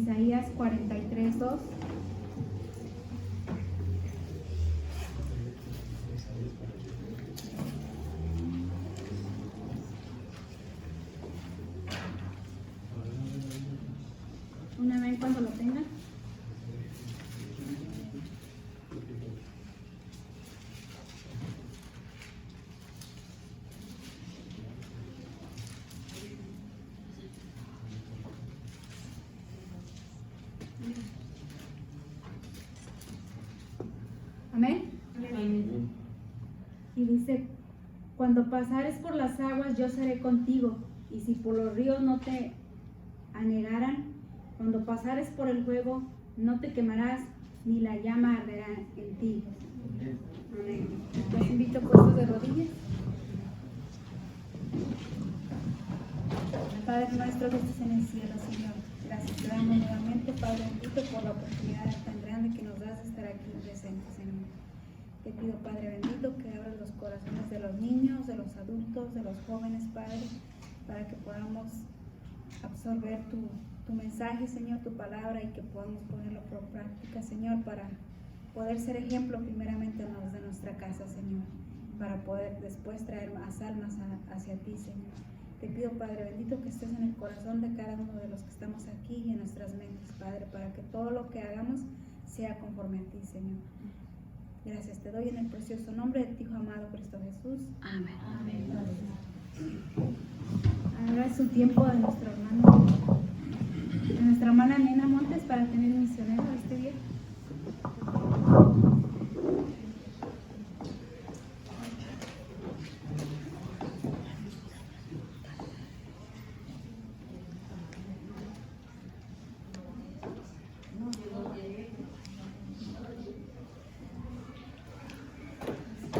Isaías 43:2. Una vez cuando lo tengan. Amén. Amén. Y dice, cuando pasares por las aguas, yo seré contigo, y si por los ríos no te anegaran, cuando pasares por el fuego, no te quemarás, ni la llama arderá en ti. Amén. Los invito puestos de rodillas. Padre nuestro que estás en el cielo, Señor, gracias te damos nuevamente, Padre bendito, por la oportunidad tan grande que nos das de estar aquí presentes, Señor. Te pido, Padre bendito, que abras los corazones de los niños, de los adultos, de los jóvenes, Padre, para que podamos absorber tu mensaje, Señor, tu palabra, y que podamos ponerlo por práctica, Señor, para poder ser ejemplo primeramente en los de nuestra casa, Señor, para poder después traer más almas hacia ti, Señor. Te pido, Padre bendito, que estés en el corazón de cada uno de los que estamos aquí y en nuestras mentes, Padre, para que todo lo que hagamos sea conforme a ti, Señor. Gracias te doy en el precioso nombre de tu Hijo amado Cristo Jesús. Amén. Amén. Ahora es un tiempo de nuestro hermano, de nuestra hermana Nena Montes, para tener misionero este día.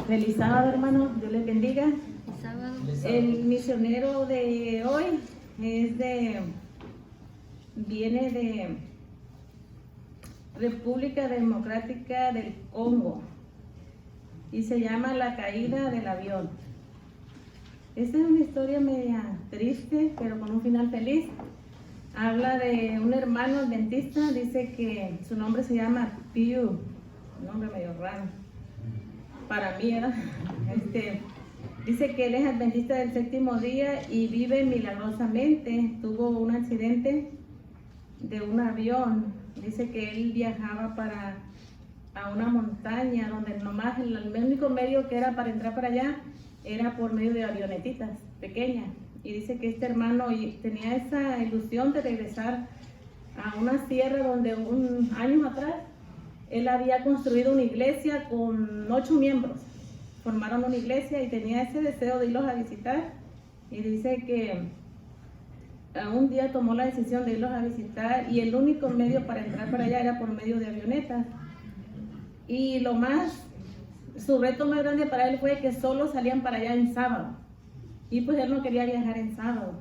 Feliz sábado, hermano. Dios les bendiga. Sábado. El misionero de hoy viene de República Democrática del Congo y se llama La caída del avión. Esta es una historia media triste, pero con un final feliz. Habla de un hermano adventista, dice que su nombre se llama Piu, un nombre medio raro para mí, ¿verdad? Dice que él es adventista del séptimo día y vive milagrosamente. Tuvo un accidente de un avión. Dice que él viajaba a una montaña donde nomás el único medio que era para entrar para allá era por medio de avionetitas pequeñas. Y dice que este hermano tenía esa ilusión de regresar a una sierra donde años atrás él había construido una iglesia con 8 miembros. Formaron una iglesia y tenía ese deseo de irlos a visitar. Y dice que un día tomó la decisión de irlos a visitar y el único medio para entrar para allá era por medio de avionetas. Y su reto más grande para él fue que solo salían para allá en sábado. Y pues él no quería viajar en sábado.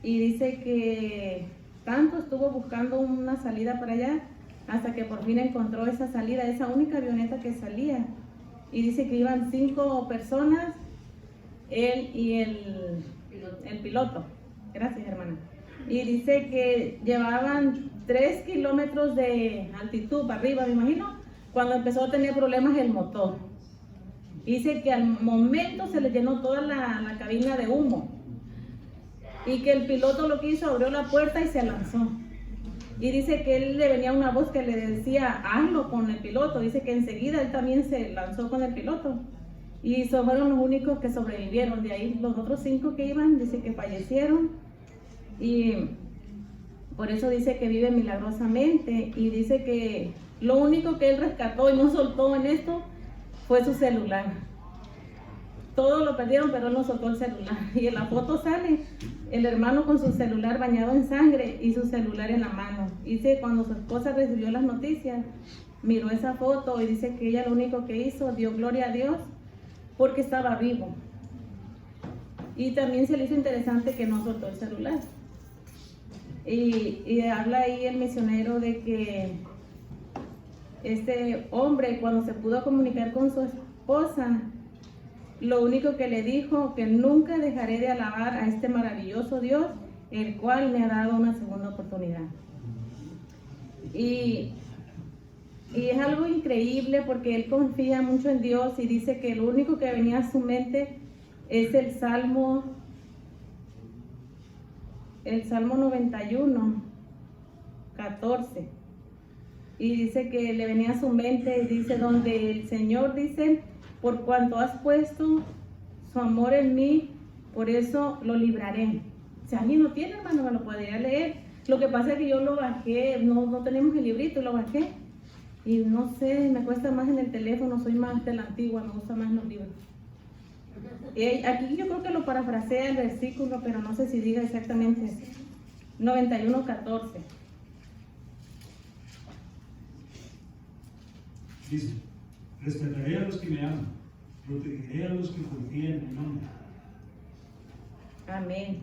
Y dice que tanto estuvo buscando una salida para allá hasta que por fin encontró esa salida, esa única avioneta que salía. Y dice que iban 5 personas, él y el piloto. Gracias, hermana. Y dice que llevaban 3 kilómetros de altitud para arriba, me imagino, cuando empezó a tener problemas el motor. Dice que al momento se le llenó toda la cabina de humo. Y que el piloto lo que hizo, abrió la puerta y se lanzó. Y dice que él le venía una voz que le decía, hazlo con el piloto. Dice que enseguida él también se lanzó con el piloto. Y fueron los únicos que sobrevivieron. De ahí los otros 5 que iban, dice que fallecieron. Y por eso dice que vive milagrosamente. Y dice que lo único que él rescató y no soltó en esto fue su celular. Todo lo perdieron, pero él no soltó el celular. Y en la foto sale el hermano con su celular bañado en sangre y su celular en la mano. Dice cuando su esposa recibió las noticias, miró esa foto y dice que ella lo único que hizo, dio gloria a Dios porque estaba vivo. Y también se le hizo interesante que no soltó el celular. Y habla ahí el misionero de que este hombre, cuando se pudo comunicar con su esposa, lo único que le dijo, que nunca dejaré de alabar a este maravilloso Dios, el cual me ha dado una segunda oportunidad. Y es algo increíble porque él confía mucho en Dios y dice que lo único que venía a su mente es el Salmo 91, 14. Y dice que le venía a su mente y dice donde el Señor dice, por cuanto has puesto su amor en mí, por eso lo libraré. Si alguien lo tiene, hermano, me lo podría leer. Lo que pasa es que yo lo bajé, no tenemos el librito, lo bajé. Y no sé, me cuesta más en el teléfono, soy más de la antigua, me gustan más los libros. Aquí yo creo que lo parafrasea el versículo, pero no sé si diga exactamente 91:14. Dice, respetaré a los que me aman, protegeré a los que confían en mí. Amén.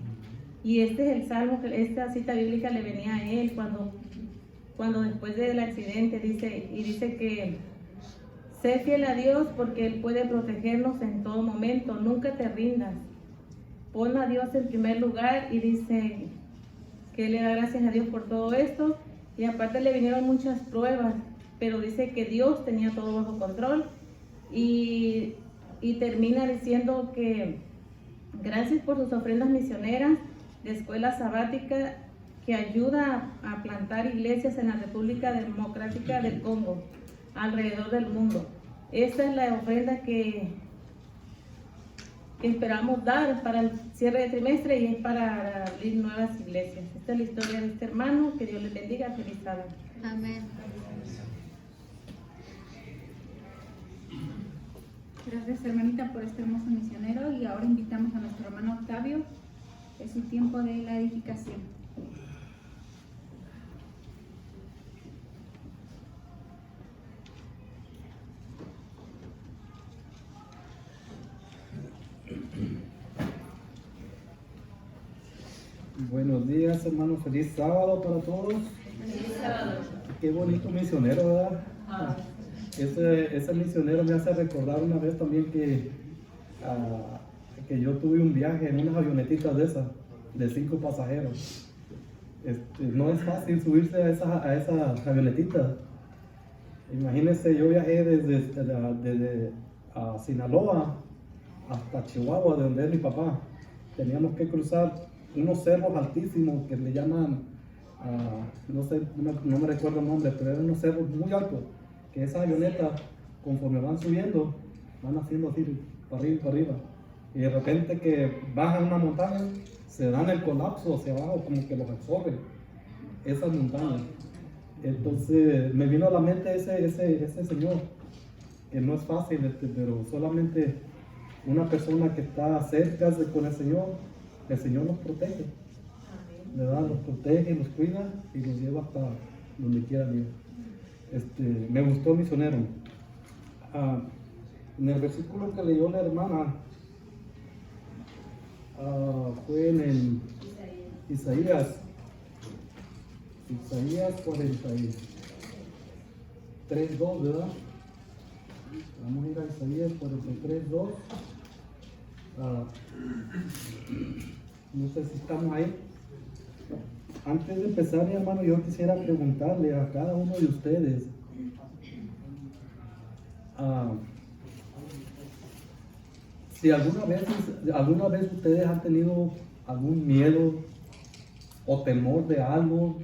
Y este es el salmo, que esta cita bíblica le venía a él cuando después del accidente dice que sé fiel a Dios porque Él puede protegernos en todo momento, nunca te rindas. Pon a Dios en primer lugar y dice que Él le da gracias a Dios por todo esto y aparte le vinieron muchas pruebas, pero dice que Dios tenía todo bajo control y termina diciendo que gracias por sus ofrendas misioneras de escuela sabática que ayuda a plantar iglesias en la República Democrática del Congo, alrededor del mundo. Esta es la ofrenda que esperamos dar para el cierre de trimestre y es para abrir nuevas iglesias. Esta es la historia de este hermano, que Dios les bendiga, feliz sábado. Amén. Gracias, hermanita, por este hermoso misionero. Y ahora invitamos a nuestro hermano Octavio. Es el tiempo de la edificación. Buenos días, hermanos. Feliz sábado para todos. Feliz sábado. Qué bonito misionero, ¿verdad? Ese misionero me hace recordar una vez también que yo tuve un viaje en unas avionetitas de esas, de 5 pasajeros. No es fácil subirse a esas avionetitas. Imagínense, yo viajé desde Sinaloa hasta Chihuahua, de donde es mi papá. Teníamos que cruzar unos cerros altísimos que le llaman, no sé, no me recuerdo el nombre, pero eran unos cerros muy altos, que esas avionetas, conforme van subiendo, van haciendo así, para arriba y para arriba. Y de repente que bajan una montaña, se dan el colapso hacia abajo, como que los absorben, esas montañas. Entonces me vino a la mente ese señor, que no es fácil, pero solamente una persona que está cerca con el Señor nos protege, ¿verdad? Los protege, los cuida y los lleva hasta donde quieran ir. Me gustó el misionero. En el versículo que leyó la hermana, fue en el Isaías 43:2, ¿verdad? Vamos a ir a Isaías 43:2. No sé si estamos ahí. Antes de empezar, mi hermano, yo quisiera preguntarle a cada uno de ustedes, si alguna vez ustedes han tenido algún miedo o temor de algo,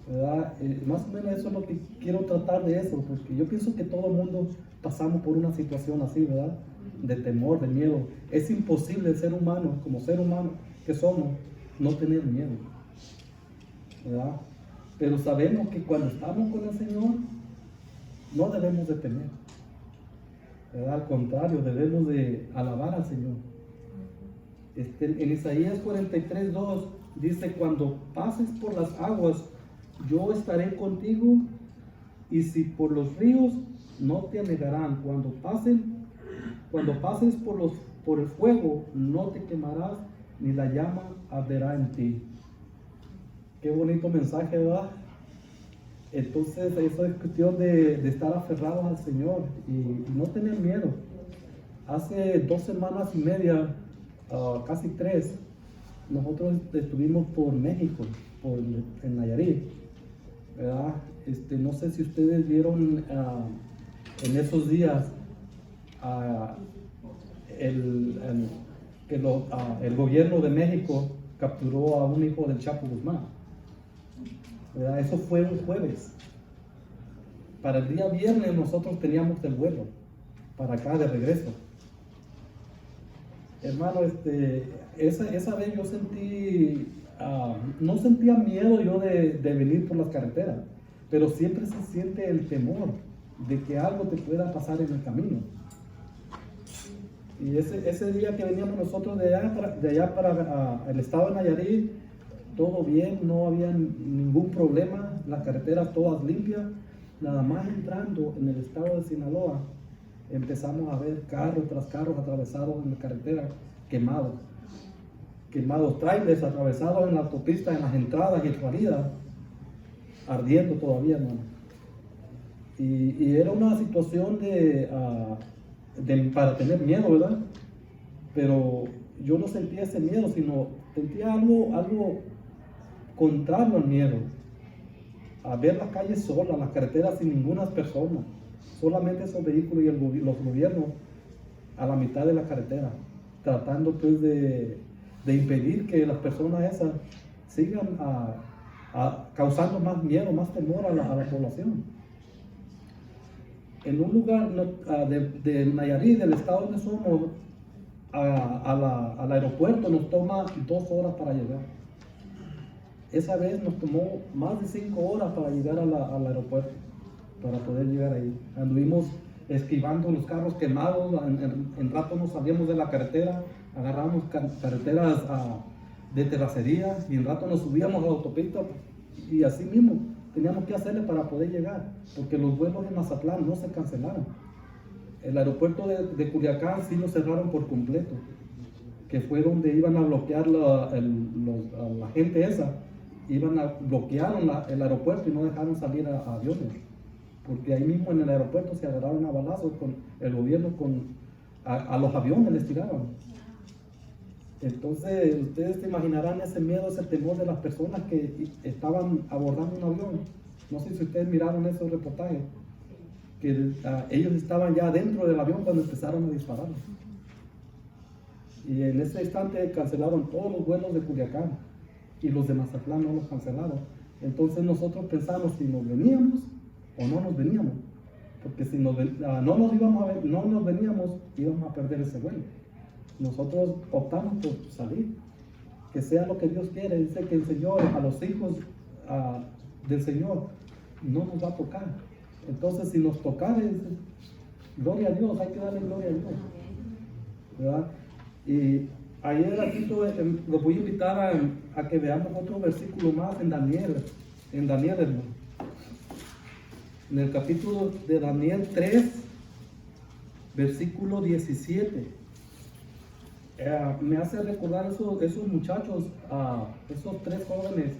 ¿verdad? Más o menos eso es lo que quiero tratar de eso, porque yo pienso que todo el mundo pasamos por una situación así, ¿verdad? De temor, de miedo. Es imposible ser humano, como ser humano que somos, no tener miedo, ¿verdad? Pero sabemos que cuando estamos con el Señor, no debemos de temer, ¿verdad? Al contrario, debemos de alabar al Señor. En Isaías 43:2 dice: cuando pases por las aguas, yo estaré contigo, y si por los ríos, no te anegarán. Cuando pases por el fuego, no te quemarás, ni la llama arderá en ti. Qué bonito mensaje, ¿verdad? Entonces, eso es cuestión de estar aferrados al Señor y no tener miedo. Hace 2 semanas y media, casi 3, nosotros estuvimos por México, en Nayarit. ¿verdad? No sé si ustedes vieron en esos días el gobierno de México capturó a un hijo del Chapo Guzmán, ¿verdad? Eso fue un jueves. Para el día viernes nosotros teníamos el vuelo para acá de regreso. Hermano, esa vez yo sentí, no sentía miedo yo de venir por las carreteras, pero siempre se siente el temor de que algo te pueda pasar en el camino. Y ese día que veníamos nosotros de allá para el estado de Nayarit, todo bien, no había ningún problema, las carreteras todas limpias. Nada más entrando en el estado de Sinaloa, empezamos a ver carros tras carros atravesados en la carretera, quemados, trailers atravesados en la autopista, en las entradas y salidas, ardiendo todavía, hermano. Y era una situación para tener miedo, ¿verdad? Pero yo no sentía ese miedo, sino sentía algo contrario al miedo. A ver las calles solas, las carreteras sin ninguna persona, solamente esos vehículos y los gobiernos a la mitad de la carretera, tratando pues de impedir que las personas esas sigan causando más miedo, más temor a la población. En un lugar de Nayarit, del estado donde somos, al aeropuerto nos toma 2 horas para llegar. Esa vez nos tomó más de 5 horas para llegar al aeropuerto, para poder llegar ahí. Anduvimos esquivando los carros quemados, en rato nos salíamos de la carretera, agarramos carreteras de terracería y en rato nos subíamos a la autopista y así mismo teníamos que hacerle para poder llegar, porque los vuelos de Mazatlán no se cancelaron. El aeropuerto de Culiacán sí lo cerraron por completo, que fue donde iban a bloquear a la gente esa. Iban a bloquear el aeropuerto y no dejaron salir a aviones, porque ahí mismo en el aeropuerto se agarraron a balazos con el gobierno, a los aviones les tiraban. Entonces ustedes se imaginarán ese miedo, ese temor de las personas que estaban abordando un avión. No sé si ustedes miraron esos reportajes, que ellos estaban ya dentro del avión cuando empezaron a disparar. Y en ese instante cancelaron todos los vuelos de Culiacán y los de Mazatlán no los cancelaron. Entonces nosotros pensamos si nos veníamos o no nos veníamos, porque si no nos veníamos, íbamos a perder ese vuelo. Nosotros optamos por salir, que sea lo que Dios quiere. Dice que el Señor, a los hijos del Señor, no nos va a tocar. Entonces si nos tocara, gloria a Dios, hay que darle gloria a Dios, ¿verdad? Y ayer aquí los voy a invitar a que veamos otro versículo más en Daniel, hermano. En el capítulo de Daniel 3, versículo 17. Me hace recordar esos muchachos, esos 3 jóvenes,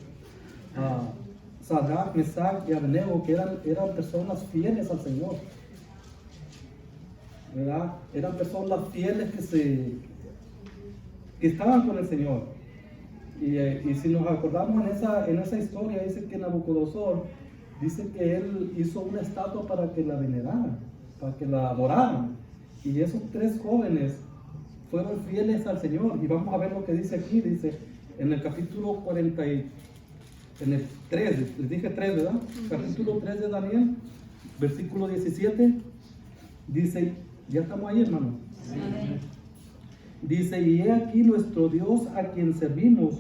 Sadrach, Mesach y Abednego, que eran personas fieles al Señor, ¿verdad? Eran personas fieles que estaban con el Señor. Y si nos acordamos en esa historia, dice que Nabucodonosor, dice que él hizo una estatua para que la veneraran, para que la adoraran. Y esos 3 jóvenes fueron fieles al Señor. Y vamos a ver lo que dice aquí. Dice en el capítulo 40, en el 3, les dije 3, ¿verdad? Capítulo 3 de Daniel, versículo 17. Dice, ya estamos ahí, hermano. Amén. Dice, y he aquí nuestro Dios a quien servimos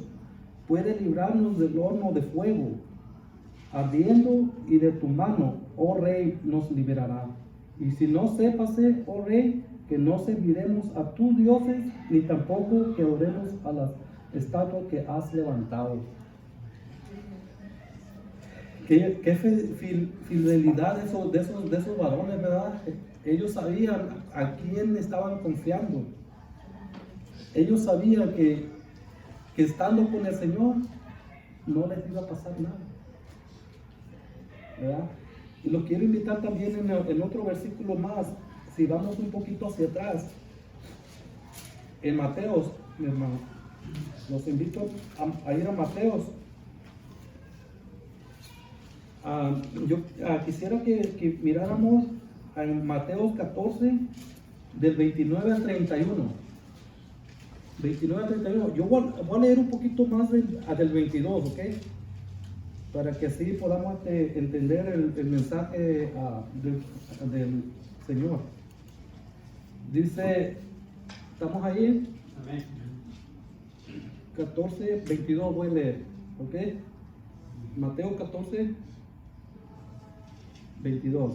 puede librarnos del horno de fuego ardiendo, y de tu mano, oh rey, nos liberará. Y si no, sépase, oh rey, que no serviremos a tus dioses, ni tampoco que oremos a las estatuas que has levantado. Qué fidelidad de esos varones, ¿verdad? Ellos sabían a quién estaban confiando. Ellos sabían que estando con el Señor no les iba a pasar nada, ¿verdad? Y lo quiero invitar también en otro versículo más. Si vamos un poquito hacia atrás, en Mateos, mi hermano, los invito a ir a Mateos, Yo quisiera que miráramos en Mateo 14, del 29 al 31. 29 al 31. Yo voy a leer un poquito más del 22, ¿ok? Para que así podamos entender el mensaje del Señor. Dice, ¿estamos ahí? Amén. 14, 22 voy a leer, ¿ok? Mateo 14, 22.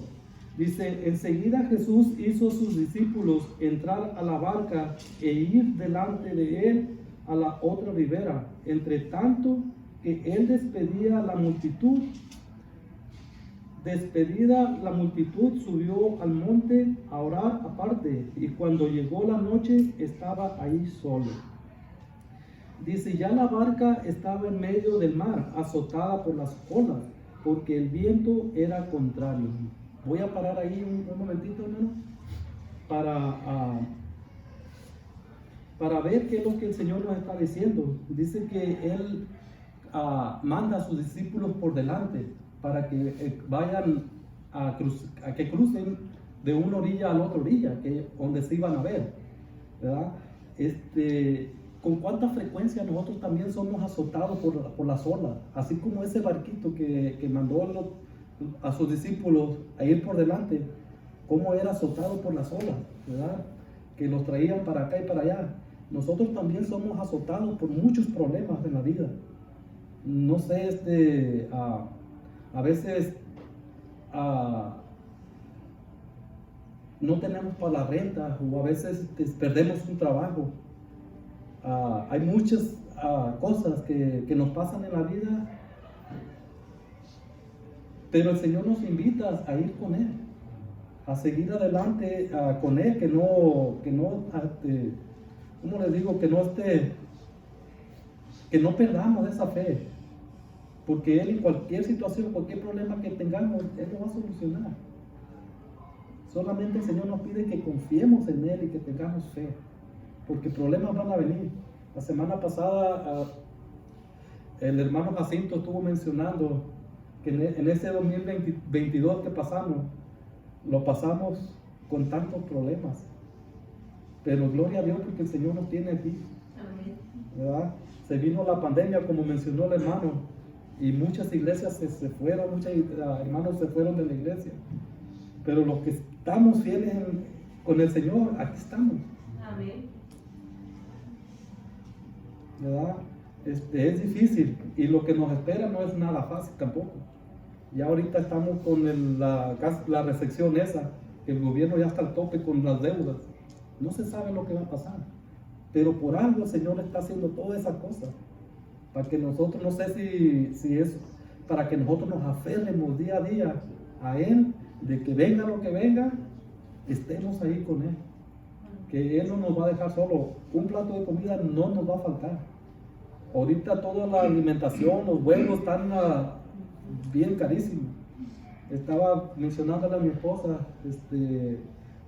Dice, enseguida Jesús hizo a sus discípulos entrar a la barca e ir delante de él a la otra ribera, entre tanto que él despedía a la multitud. Despedida la multitud, subió al monte a orar aparte, y cuando llegó la noche estaba ahí solo. Dice, ya la barca estaba en medio del mar, azotada por las olas, porque el viento era contrario. Voy a parar ahí un momentito, hermano, para ver qué es lo que el Señor nos está diciendo. Dice que Él manda a sus discípulos por delante para que vayan a que crucen de una orilla a la otra orilla, donde se iban a ver, ¿verdad? ¿Con cuánta frecuencia nosotros también somos azotados por las olas? Así como ese barquito que mandó a sus discípulos a ir por delante, cómo era azotado por las olas, ¿verdad? Que los traían para acá y para allá. Nosotros también somos azotados por muchos problemas en la vida. No sé, a veces no tenemos para la renta, o a veces perdemos un trabajo. Hay muchas cosas que nos pasan en la vida, pero el Señor nos invita a ir con Él, a seguir adelante con Él, que no, ¿cómo les digo? Que no perdamos esa fe, porque Él en cualquier situación, cualquier problema que tengamos, Él lo va a solucionar. Solamente el Señor nos pide que confiemos en Él y que tengamos fe, porque problemas van a venir. La semana pasada el hermano Jacinto estuvo mencionando que en ese 2022 que pasamos, lo pasamos con tantos problemas, pero gloria a Dios porque el Señor nos tiene aquí. Amén. ¿Verdad? Se vino la pandemia, como mencionó el hermano, y muchas iglesias se fueron, muchos hermanos se fueron de la iglesia, pero los que estamos fieles con el Señor, aquí estamos. Amén. ¿Verdad? Es difícil, y lo que nos espera no es nada fácil tampoco. Ya ahorita estamos con la recesión esa, que el gobierno ya está al tope con las deudas. No se sabe lo que va a pasar, pero por algo el Señor está haciendo todas esas cosas, para que nosotros, no sé si es para que nosotros nos aferremos día a día a Él, de que venga lo que venga, estemos ahí con Él, que Él no nos va a dejar solo. Un plato de comida no nos va a faltar. Ahorita toda la alimentación, los vuelos están bien carísimos. Estaba mencionándole a mi esposa,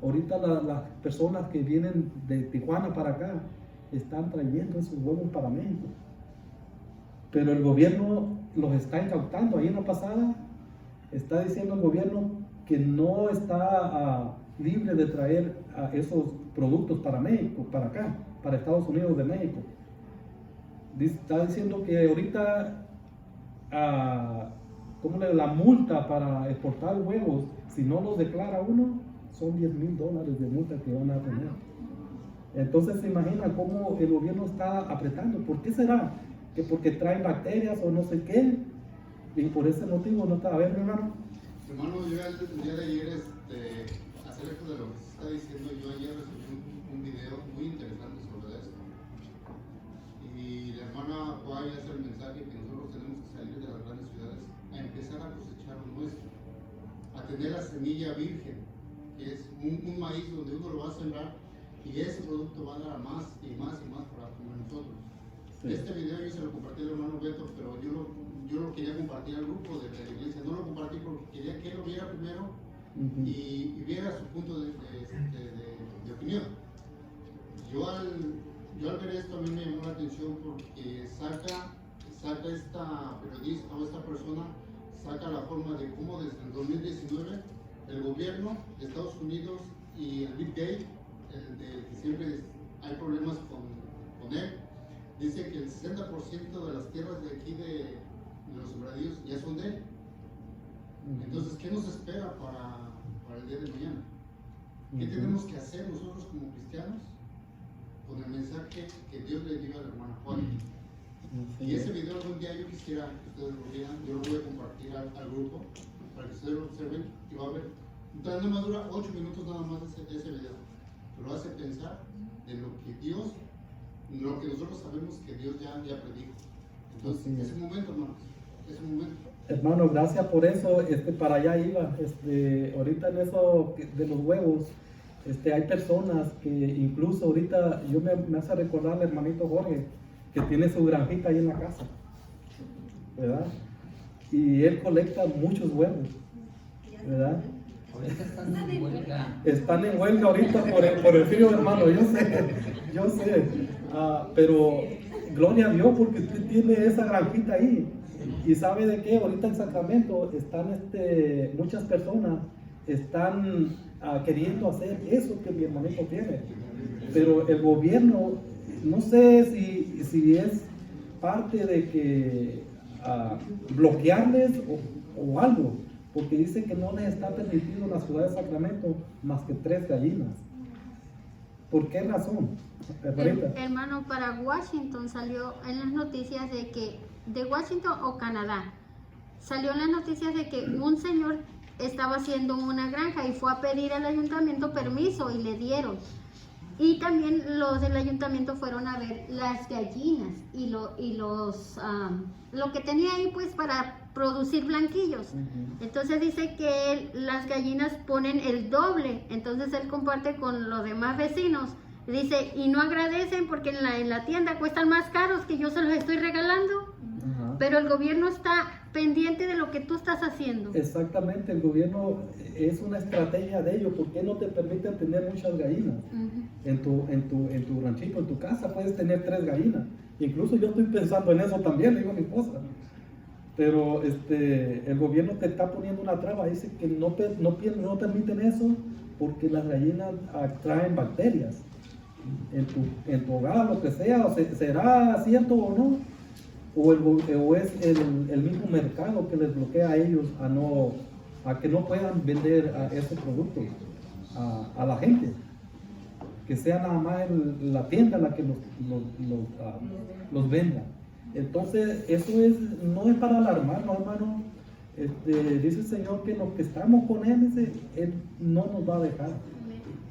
ahorita las personas que vienen de Tijuana para acá están trayendo esos vuelos para México, pero el gobierno los está incautando. Ahí en la pasada está diciendo el gobierno que no está libre de traer esos productos para México, para acá, para Estados Unidos de México. Está diciendo que ahorita la multa para exportar huevos, si no los declara uno, son $10,000 de multa que van a tener. Entonces se imagina cómo el gobierno está apretando. ¿Por qué será? Que porque traen bacterias o no sé qué, y por ese motivo no está. A ver, hermano. Hermano, yo el día de ayer, acerca de lo que se está diciendo, yo ayer recibí un video muy interesante sobre esto. Y la hermana Guay hace el mensaje que nosotros tenemos que salir de las grandes ciudades a empezar a cosechar lo nuestro, a tener la semilla virgen, que es un maíz donde uno lo va a sembrar y ese producto va a dar más y más y más para comer nosotros. Sí. Este video yo se lo compartí al hermano Beto, pero yo lo quería compartir al grupo de la iglesia. No lo compartí porque quería que él lo viera primero y viera su punto de opinión. Yo al ver esto a mí me llamó la atención porque saca esta periodista o esta persona, saca la forma de cómo desde el 2019 el gobierno de Estados Unidos y el Big Gay, el de que siempre hay problemas con él, dice que el 60% de las tierras de aquí de los sembradíos ya son de él. Entonces, ¿qué nos espera para el día de mañana? ¿Qué tenemos que hacer nosotros como cristianos con el mensaje que Dios le dio a la hermana Juan? Y ese video algún día yo quisiera que ustedes lo vieran, yo lo voy a compartir al grupo para que ustedes lo observen y va a ver. Entonces nada más dura 8 minutos nada más ese video, pero hace pensar de lo que Dios, lo que nosotros sabemos que Dios ya predijo. Entonces es un momento, hermanos, es un momento. Hermano, gracias por eso, para allá iba, ahorita en eso de los huevos, hay personas que incluso ahorita, me hace recordar al hermanito Jorge, que tiene su granjita ahí en la casa, ¿verdad? Y él colecta muchos huevos, ¿verdad? Ahorita están en huelga. Están en huelga ahorita por el frío, hermano, yo sé, pero gloria a Dios porque usted tiene esa granjita ahí. Y sabe de qué, ahorita en Sacramento están muchas personas están queriendo hacer eso que mi hermanito tiene, pero el gobierno no sé si es parte de que bloquearles o algo, porque dice que no les está permitido en la ciudad de Sacramento más que 3 gallinas. ¿Por qué razón, hermanita? Hermano, para Washington salió en las noticias de Washington o Canadá, salió en las noticias de que un señor estaba haciendo una granja y fue a pedir al ayuntamiento permiso y le dieron. Y también los del ayuntamiento fueron a ver las gallinas y lo que tenía ahí pues para producir blanquillos. Entonces dice que las gallinas ponen el doble, entonces él comparte con los demás vecinos. Dice, y no agradecen porque en la tienda cuestan más caros que yo se los estoy regalando. Pero el gobierno está pendiente de lo que tú estás haciendo. Exactamente, el gobierno es una estrategia de ellos. ¿Por qué no te permiten tener muchas gallinas? En tu ranchito, en tu casa puedes tener 3 gallinas. Incluso yo estoy pensando en eso también, le digo a mi esposa. Pero el gobierno te está poniendo una traba, dice que no permiten eso porque las gallinas traen bacterias en tu hogar, lo que sea, será cierto o no, o es el mismo mercado que les bloquea a ellos a que no puedan vender esos productos a la gente, que sea nada más la tienda la que los venda. Entonces eso no es para alarmarnos, hermano. Dice el Señor que los que estamos con Él, Él no nos va a dejar,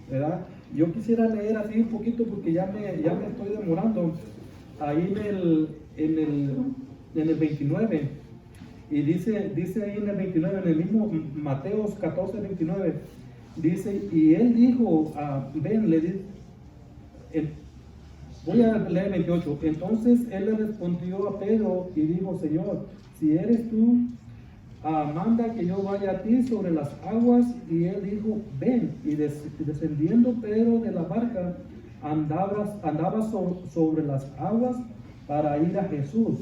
¿verdad? Yo quisiera leer así un poquito porque ya me estoy demorando. Ahí en el 29, y dice ahí en el 29, en el mismo Mateos 14, 29, dice, y él dijo, voy a leer 28, entonces él le respondió a Pedro y dijo, Señor, si eres tú, manda que yo vaya a ti sobre las aguas. Y él dijo, ven. Y descendiendo Pedro de la barca, andaba sobre las aguas para ir a Jesús.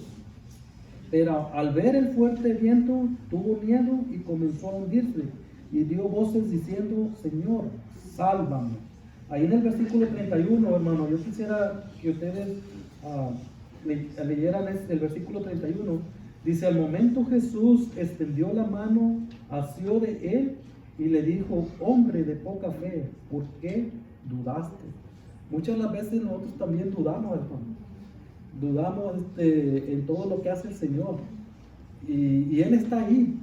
Pero al ver el fuerte viento, tuvo miedo y comenzó a hundirse. Y dio voces diciendo, Señor, sálvame. Ahí en el versículo 31, hermano, yo quisiera que ustedes leyeran el versículo 31. Dice, al momento Jesús extendió la mano, asió de él y le dijo, hombre de poca fe, ¿por qué dudaste? Muchas las veces nosotros también dudamos, hermano. Dudamos en todo lo que hace el Señor. Y Él está ahí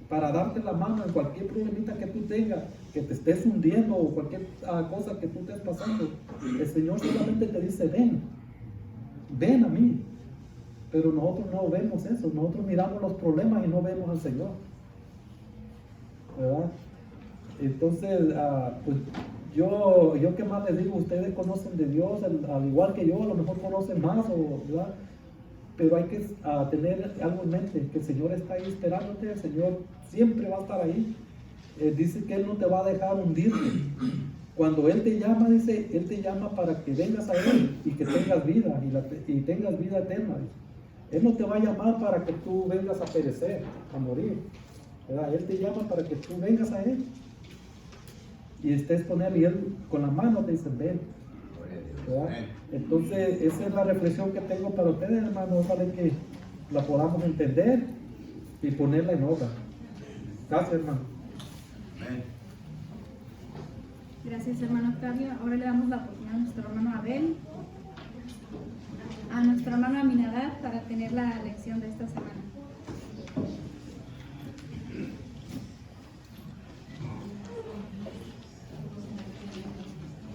para darte la mano en cualquier problemita que tú tengas, que te estés hundiendo o cualquier cosa que tú estés pasando. El Señor solamente te dice, ven a mí. Pero nosotros no vemos eso, nosotros miramos los problemas y no vemos al Señor, ¿verdad? Entonces, pues yo qué más les digo, ustedes conocen de Dios, al igual que yo, a lo mejor conocen más, ¿verdad? Pero hay que tener algo en mente, que el Señor está ahí esperándote, el Señor siempre va a estar ahí. Dice que Él no te va a dejar hundirte. Cuando Él te llama, dice, Él te llama para que vengas a Él y que tengas vida, y tengas vida eterna. Él no te va a llamar para que tú vengas a perecer, a morir, ¿verdad? Él te llama para que tú vengas a Él y estés con Él, y Él con la mano te dice, ven, ¿verdad? Entonces esa es la reflexión que tengo para ustedes, hermanos. Ojalá que la podamos entender y ponerla en obra. Gracias, hermano. Gracias, hermano Octavio. Ahora le damos la oportunidad a nuestro hermano Abel, a nuestro hermano Aminadab, para tener la lección de esta semana.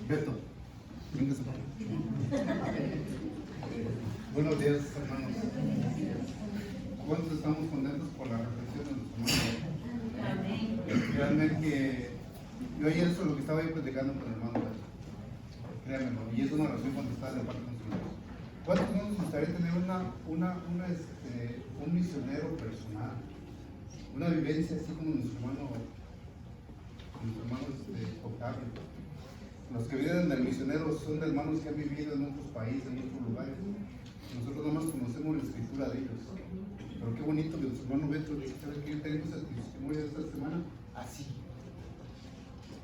Beto, véngase para acá. Buenos días, hermanos. ¿Cuántos estamos contentos por la reflexión de nuestro hermano? Realmente, yo ayer eso es lo que estaba yo platicando con el hermano Beto. Créanme, y es una oración contestada de parte de nosotros. ¿Cuántos no nos gustaría tener un misionero personal? Una vivencia así como nuestro hermano Octavio. Los que vienen del misionero son de hermanos que han vivido en otros países, en otros lugares. Nosotros nomás conocemos la escritura de ellos. Pero qué bonito que nuestro hermano Beto dice, ¿sabes qué? Tenemos el testimonio de esta semana así.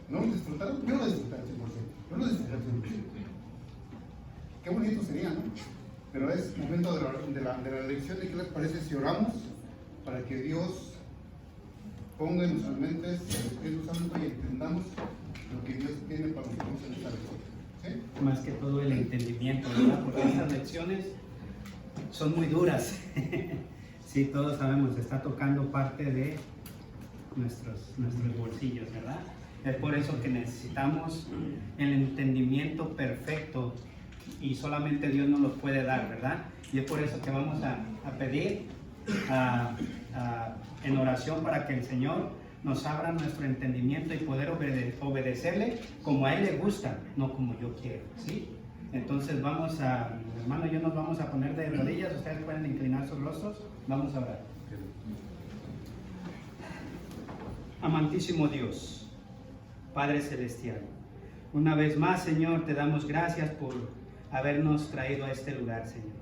¿No lo disfrutaron? Yo lo disfruté al 100%. Yo lo disfruté al 100%. Qué bonito sería, ¿no? Pero es momento de la lección. ¿De qué les parece si oramos para que Dios ponga en nuestras mentes el Espíritu Santo y entendamos lo que Dios tiene para nosotros en esta lección? ¿Sí? Más que todo el entendimiento, ¿verdad? Porque estas lecciones son muy duras. Sí, todos sabemos, está tocando parte de nuestros bolsillos, ¿verdad? Es por eso que necesitamos el entendimiento perfecto y solamente Dios nos lo puede dar, ¿verdad? Y es por eso que vamos a pedir en oración para que el Señor nos abra nuestro entendimiento y poder obedecerle como a Él le gusta, no como yo quiero, ¿sí? Entonces vamos a, hermano y yo nos vamos a poner de rodillas, ustedes pueden inclinar sus rostros, vamos a orar. Amantísimo Dios, Padre Celestial, una vez más, Señor, te damos gracias por habernos traído a este lugar, Señor.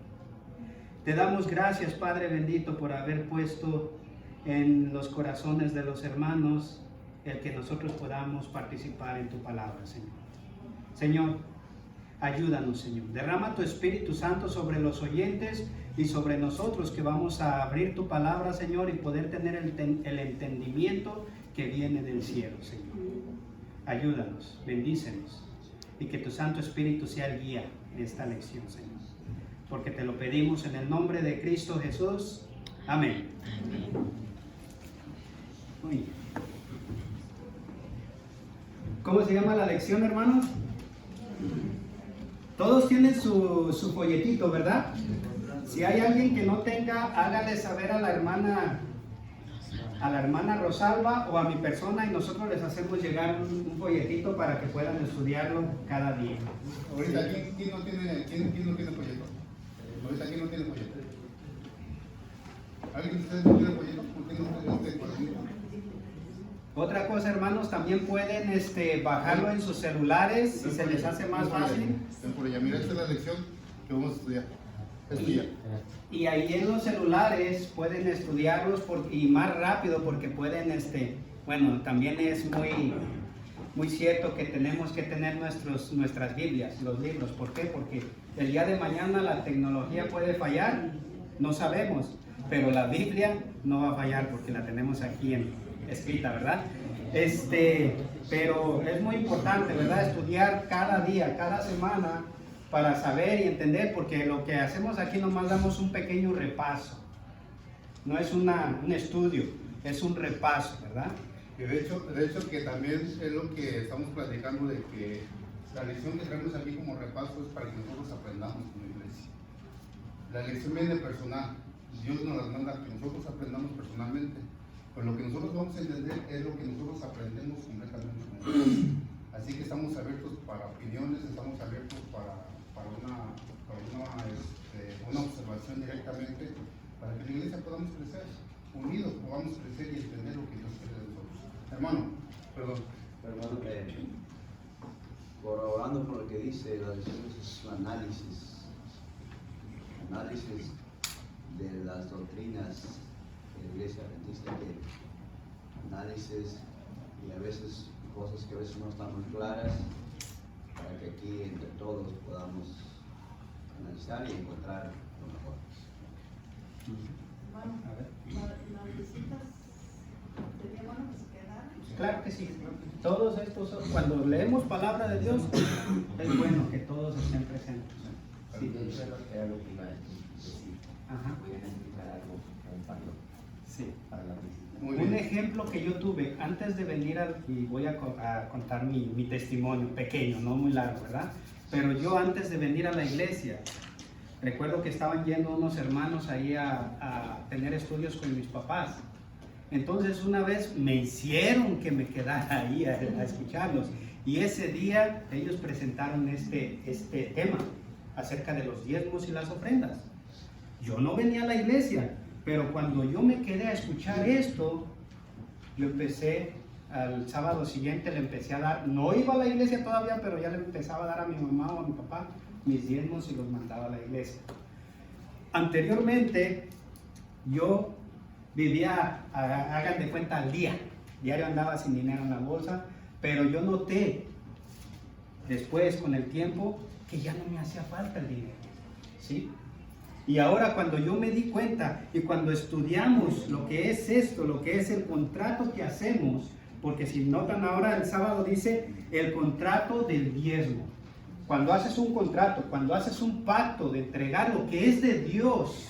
Te damos gracias, Padre bendito, por haber puesto en los corazones de los hermanos el que nosotros podamos participar en tu palabra, Señor. Señor, ayúdanos, Señor. Derrama tu Espíritu Santo sobre los oyentes y sobre nosotros que vamos a abrir tu palabra, Señor, y poder tener el entendimiento que viene del cielo, Señor. Ayúdanos, bendícenos y que tu Santo Espíritu sea el guía de esta lección, Señor. Porque te lo pedimos en el nombre de Cristo Jesús. Amén. Uy. ¿Cómo se llama la lección, hermanos? Todos tienen su folletito, ¿verdad? Si hay alguien que no tenga, hágale saber a la hermana Rosalba o a mi persona y nosotros les hacemos llegar un folletito para que puedan estudiarlo cada día. Ahorita, ¿quién no tiene folleto? Ahorita, ¿quién no tiene folleto? ¿Alguien de ustedes no tiene folleto? ¿Por qué no tiene cuadernito? Otra cosa, hermanos, también pueden bajarlo en sus celulares si se les hace más fácil. Por ella, mira, esta es la lección que vamos a estudiar. Y ahí en los celulares pueden estudiarlos y más rápido porque pueden, bueno, también es muy cierto que tenemos que tener nuestras Biblias, los libros. ¿Por qué? Porque el día de mañana la tecnología puede fallar, no sabemos, pero la Biblia no va a fallar porque la tenemos aquí escrita, ¿verdad? Pero es muy importante, ¿verdad? Estudiar cada día, cada semana para saber y entender, porque lo que hacemos aquí nomás damos un pequeño repaso. No es un estudio, es un repaso, ¿verdad? Y de hecho que también es lo que estamos platicando, de que la lección que traemos aquí como repaso es para que nosotros aprendamos como iglesia. La lección viene personal, Dios nos las manda que nosotros aprendamos personalmente, pero lo que nosotros vamos a entender es lo que nosotros aprendemos completamente como iglesia. Así que estamos abiertos para opiniones, estamos abiertos para una observación directamente, para que en la iglesia podamos crecer, unidos podamos crecer y entender lo que Dios quiere de nosotros. Hermano, perdón. Hermano, corroborando con lo que dice la lección, es un análisis de las doctrinas de la Iglesia Adventista, que análisis y a veces cosas que a veces no están muy claras, para que aquí entre todos podamos analizar y encontrar lo mejor. Bueno, A ver. las visitas, sería bueno que se quedaran. Claro que sí. Todos estos, cuando leemos palabra de Dios, es bueno que todos estén presentes. Sí. Era lo que iba a decir. Ajá. Voy a explicar algo Sí. para la visita. Muy Un bien. ejemplo que yo tuve antes de venir y voy a contar mi testimonio pequeño, no muy largo, ¿verdad? Pero yo antes de venir a la iglesia, recuerdo que estaban yendo unos hermanos ahí a tener estudios con mis papás. Entonces una vez me hicieron que me quedara ahí a escucharlos. Y ese día ellos presentaron este tema acerca de los diezmos y las ofrendas. Yo no venía a la iglesia, pero cuando yo me quedé a escuchar esto, yo empecé, al sábado siguiente le empecé a dar, no iba a la iglesia todavía, pero ya le empezaba a dar a mi mamá o a mi papá mis diezmos y los mandaba a la iglesia. Anteriormente, yo vivía, hagan de cuenta, al día. Diario andaba sin dinero en la bolsa, pero yo noté después, con el tiempo, que ya no me hacía falta el dinero, ¿sí? Y ahora cuando yo me di cuenta y cuando estudiamos lo que es esto, lo que es el contrato que hacemos, porque si notan ahora el sábado dice el contrato del diezmo. Cuando haces un contrato, cuando haces un pacto de entregar lo que es de Dios,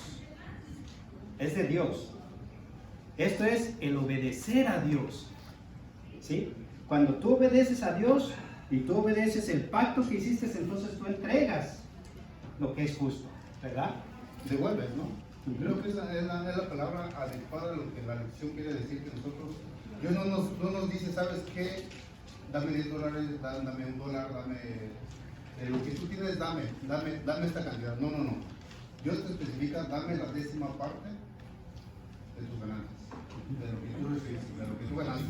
es de Dios. Esto es el obedecer a Dios, ¿sí? Cuando tú obedeces a Dios y tú obedeces el pacto que hiciste, entonces tú entregas lo que es justo, ¿verdad? Devuelves, ¿no? Creo que esa es la palabra adecuada a lo que la lección quiere decir, que nosotros, Dios no nos dice, ¿sabes qué? Dame $10, dame $1, dame lo que tú tienes, dame esta cantidad. No. Dios te especifica, dame la 10ª parte de tus ganancias, de lo que tú recibiste, de lo que tú ganaste.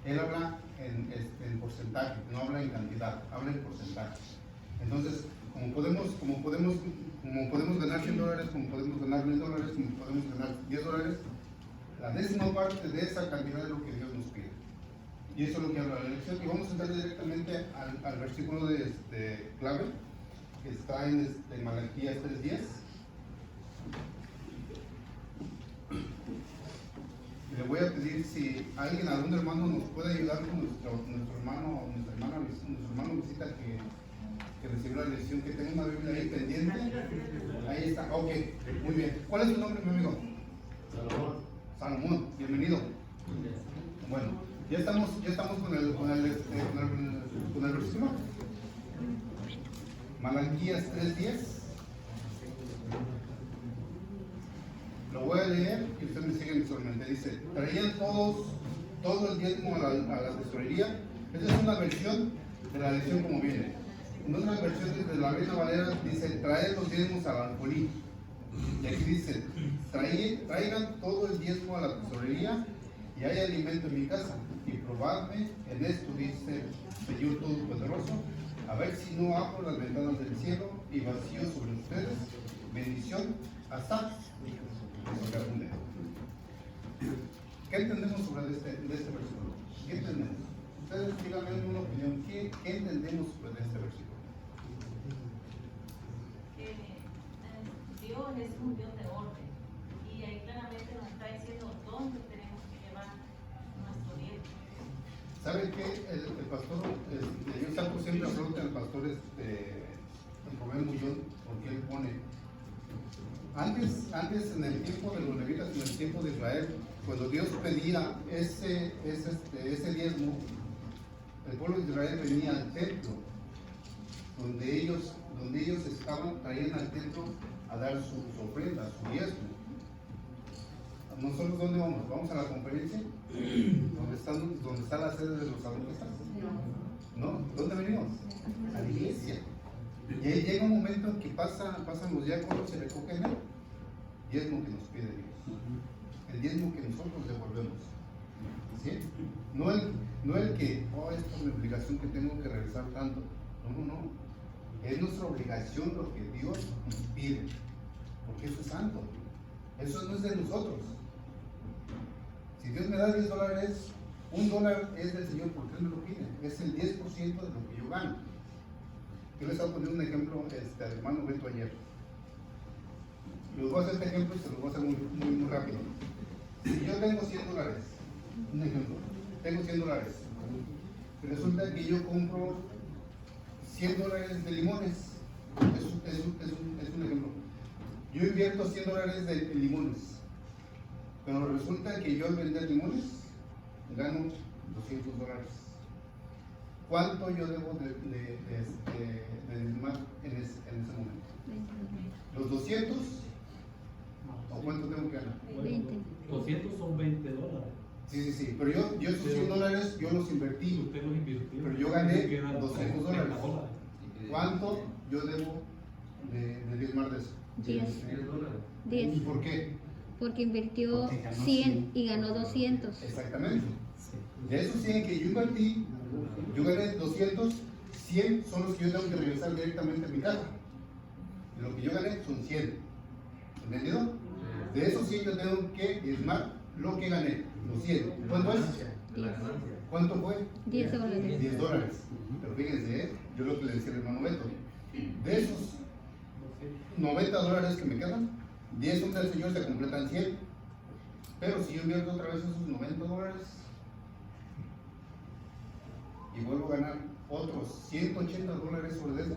Él habla en porcentaje, no habla en cantidad, habla en porcentaje. Entonces, como podemos ganar $100, como podemos ganar $1000, como podemos ganar $10, la 10ª parte de esa cantidad es lo que Dios nos pide. Y eso es lo que habla la lección. Y vamos a entrar directamente al versículo de clave, que está en Malaquías 3:10. Le voy a pedir si algún hermano nos puede ayudar con nuestro hermano o nuestra hermano visita que recibió la lección, que tenga una Biblia ahí pendiente. Ahí está, ok, muy bien. ¿Cuál es tu nombre, mi amigo? Salomón, bienvenido. Bueno, ya estamos con el versículo. Malaquías 3:10. Lo voy a leer y usted me sigue visualmente. Dice: traían todo el diezmo a la tesorería. Esta es una versión de la lección como viene. En otras versiones de la Reina Valera dice: traed los diezmos al alfolí. Y aquí dice: traigan todo el diezmo a la tesorería y hay alimento en mi casa. Y probadme en esto, dice el Señor Todopoderoso, a ver si no abro las ventanas del cielo y vacío sobre ustedes bendición hasta sobreabunde. ¿Qué entendemos sobre este versículo? ¿Qué entendemos? Ustedes díganme una opinión. ¿Qué entendemos sobre este versículo? Que Dios es un Dios de orden y ahí claramente nos está diciendo dónde tenemos que llevar nuestro diezmo. ¿Saben qué? El pastor, yo saco siempre a flote al pastor Rubén Mullón, porque él pone, antes en el tiempo de los levitas, en el tiempo de Israel, cuando Dios pedía ese diezmo, el pueblo de Israel venía al templo, donde ellos estaban, traían al templo a dar su ofrenda, su diezmo. ¿Nosotros dónde vamos? ¿Vamos a la conferencia? ¿Dónde está la sede de los adventistas? ¿No? ¿Dónde venimos? A la iglesia. Y ahí llega un momento en que pasan los diáconos y recogen el diezmo que nos pide Dios. El diezmo que nosotros devolvemos. ¿Sí? No el que, esta es mi obligación que tengo que regresar tanto. No. Es nuestra obligación lo que Dios nos pide. Porque eso es santo. Eso no es de nosotros. Si Dios me da $10, $1 es del Señor porque Él me lo pide. Es el 10% de lo que yo gano. Yo les voy a poner un ejemplo al hermano Beto ayer. Les voy a hacer este ejemplo y se los voy a hacer muy rápido. Si yo tengo $100, un ejemplo, tengo $100, y resulta que yo compro $100 de limones, es un ejemplo. Yo invierto $100 de limones, pero resulta que yo al vender limones gano $200. ¿Cuánto yo debo de diezmar en ese momento? ¿Los 200? ¿O cuánto tengo que ganar? 20. 200 son $20. Sí, pero yo esos $100 yo los invertí, Usted los invirtió. pero yo gané Quedan $200. $30. ¿Cuánto yo debo de diezmar de eso? 10. ¿Y 10. por qué? Porque invirtió Porque ganó 100 y ganó 200. Exactamente. De esos 100 que yo invertí, yo gané 200, 100 son los que yo tengo que regresar directamente a mi casa. De lo que yo gané son 100. ¿Entendido? De esos 100 yo tengo que diezmar lo que gané, los 100. ¿Cuánto es? 10. ¿Cuánto fue? $10. $10. Pero fíjense, yo lo que le decía al hermano Beto, de esos $90 que me quedan, 10 son del Señor, se completan 100. Pero si yo invierto otra vez esos $90 y vuelvo a ganar otros $180 sobre eso,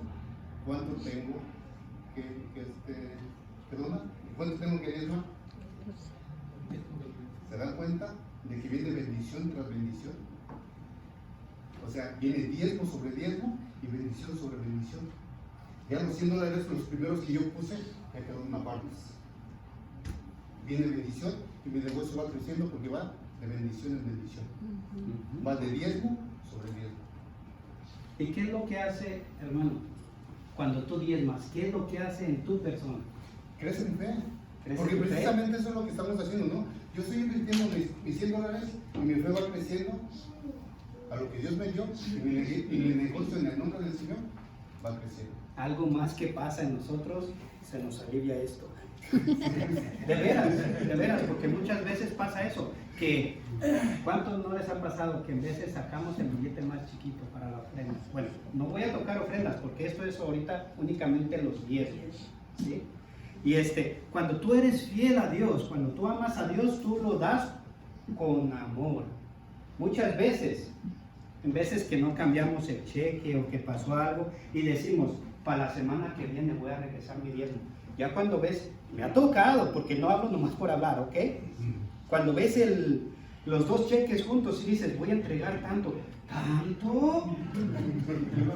¿cuánto tengo que donar? ¿Cuánto tengo que diezmar? ¿Se dan cuenta de que viene bendición tras bendición? O sea, viene diezmo sobre diezmo y bendición sobre bendición. Ya los $100, los primeros que yo puse, ya quedó una parte. Viene bendición y mi negocio va creciendo porque va de bendición en bendición. Va de diezmo sobre diezmo. ¿Y qué es lo que hace, hermano, cuando tú diezmas? ¿Qué es lo que hace en tu persona? Crece mi fe. Crece Porque tu fe. precisamente eso es lo que estamos haciendo, ¿no? Yo estoy invirtiendo mis $100 y mi fe va creciendo a lo que Dios me dio y mi negocio en el nombre del Señor va creciendo. Algo más que pasa en nosotros, se nos alivia esto. De veras, porque muchas veces pasa eso, que ¿cuántos no les ha pasado que en veces sacamos el billete más chiquito para la ofrenda? Bueno, no voy a tocar ofrendas porque esto es ahorita únicamente los diezmos, ¿sí? Y cuando tú eres fiel a Dios, cuando tú amas a Dios, tú lo das con amor. Muchas veces, en veces que no cambiamos el cheque o que pasó algo y decimos, para la semana que viene voy a regresar mi diezmo. Ya cuando ves, me ha tocado, porque no hablo nomás por hablar, ¿ok? Cuando ves los dos cheques juntos y dices, voy a entregar tanto,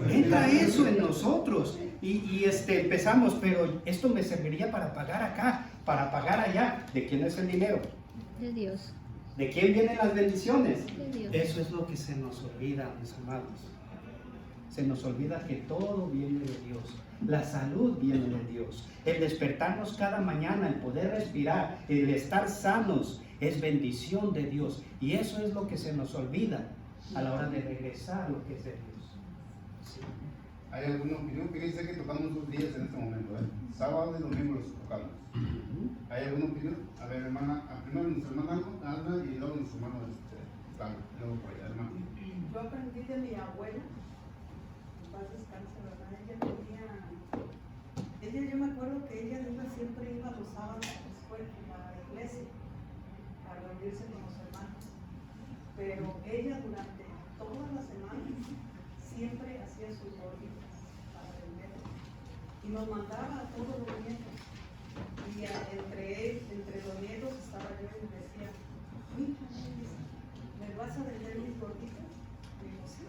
entra eso en nosotros y empezamos, pero esto me serviría para pagar acá, para pagar allá. ¿De quién es el dinero? De Dios. ¿De quién vienen las bendiciones? De Dios. Eso es lo que se nos olvida, mis amados. Se nos olvida que todo viene de Dios. La salud viene de Dios. El despertarnos cada mañana, el poder respirar, el estar sanos, es bendición de Dios. Y eso es lo que se nos olvida a la hora de regresar a lo que es de Dios. Sí. ¿Hay alguna opinión? Fíjense que tocamos 2 días en este momento, ¿eh? Sábado y domingo los tocamos. ¿Hay alguna opinión? A ver, hermana, primero nuestra hermana Ana y luego nuestro hermano Carlos, luego por allá, hermano. Yo aprendí de mi abuela, en paz descanse, ¿verdad? Ella, yo me acuerdo que ella siempre iba los sábados a la escuela, a la iglesia, a reunirse con los hermanos. Pero ella durante toda la semana siempre hacía sus gorditas para vender. Y nos mandaba a todos los nietos. Y entre los nietos estaba yo y me decía, mija, ¿me vas a vender mis gorditas? Digo, sí.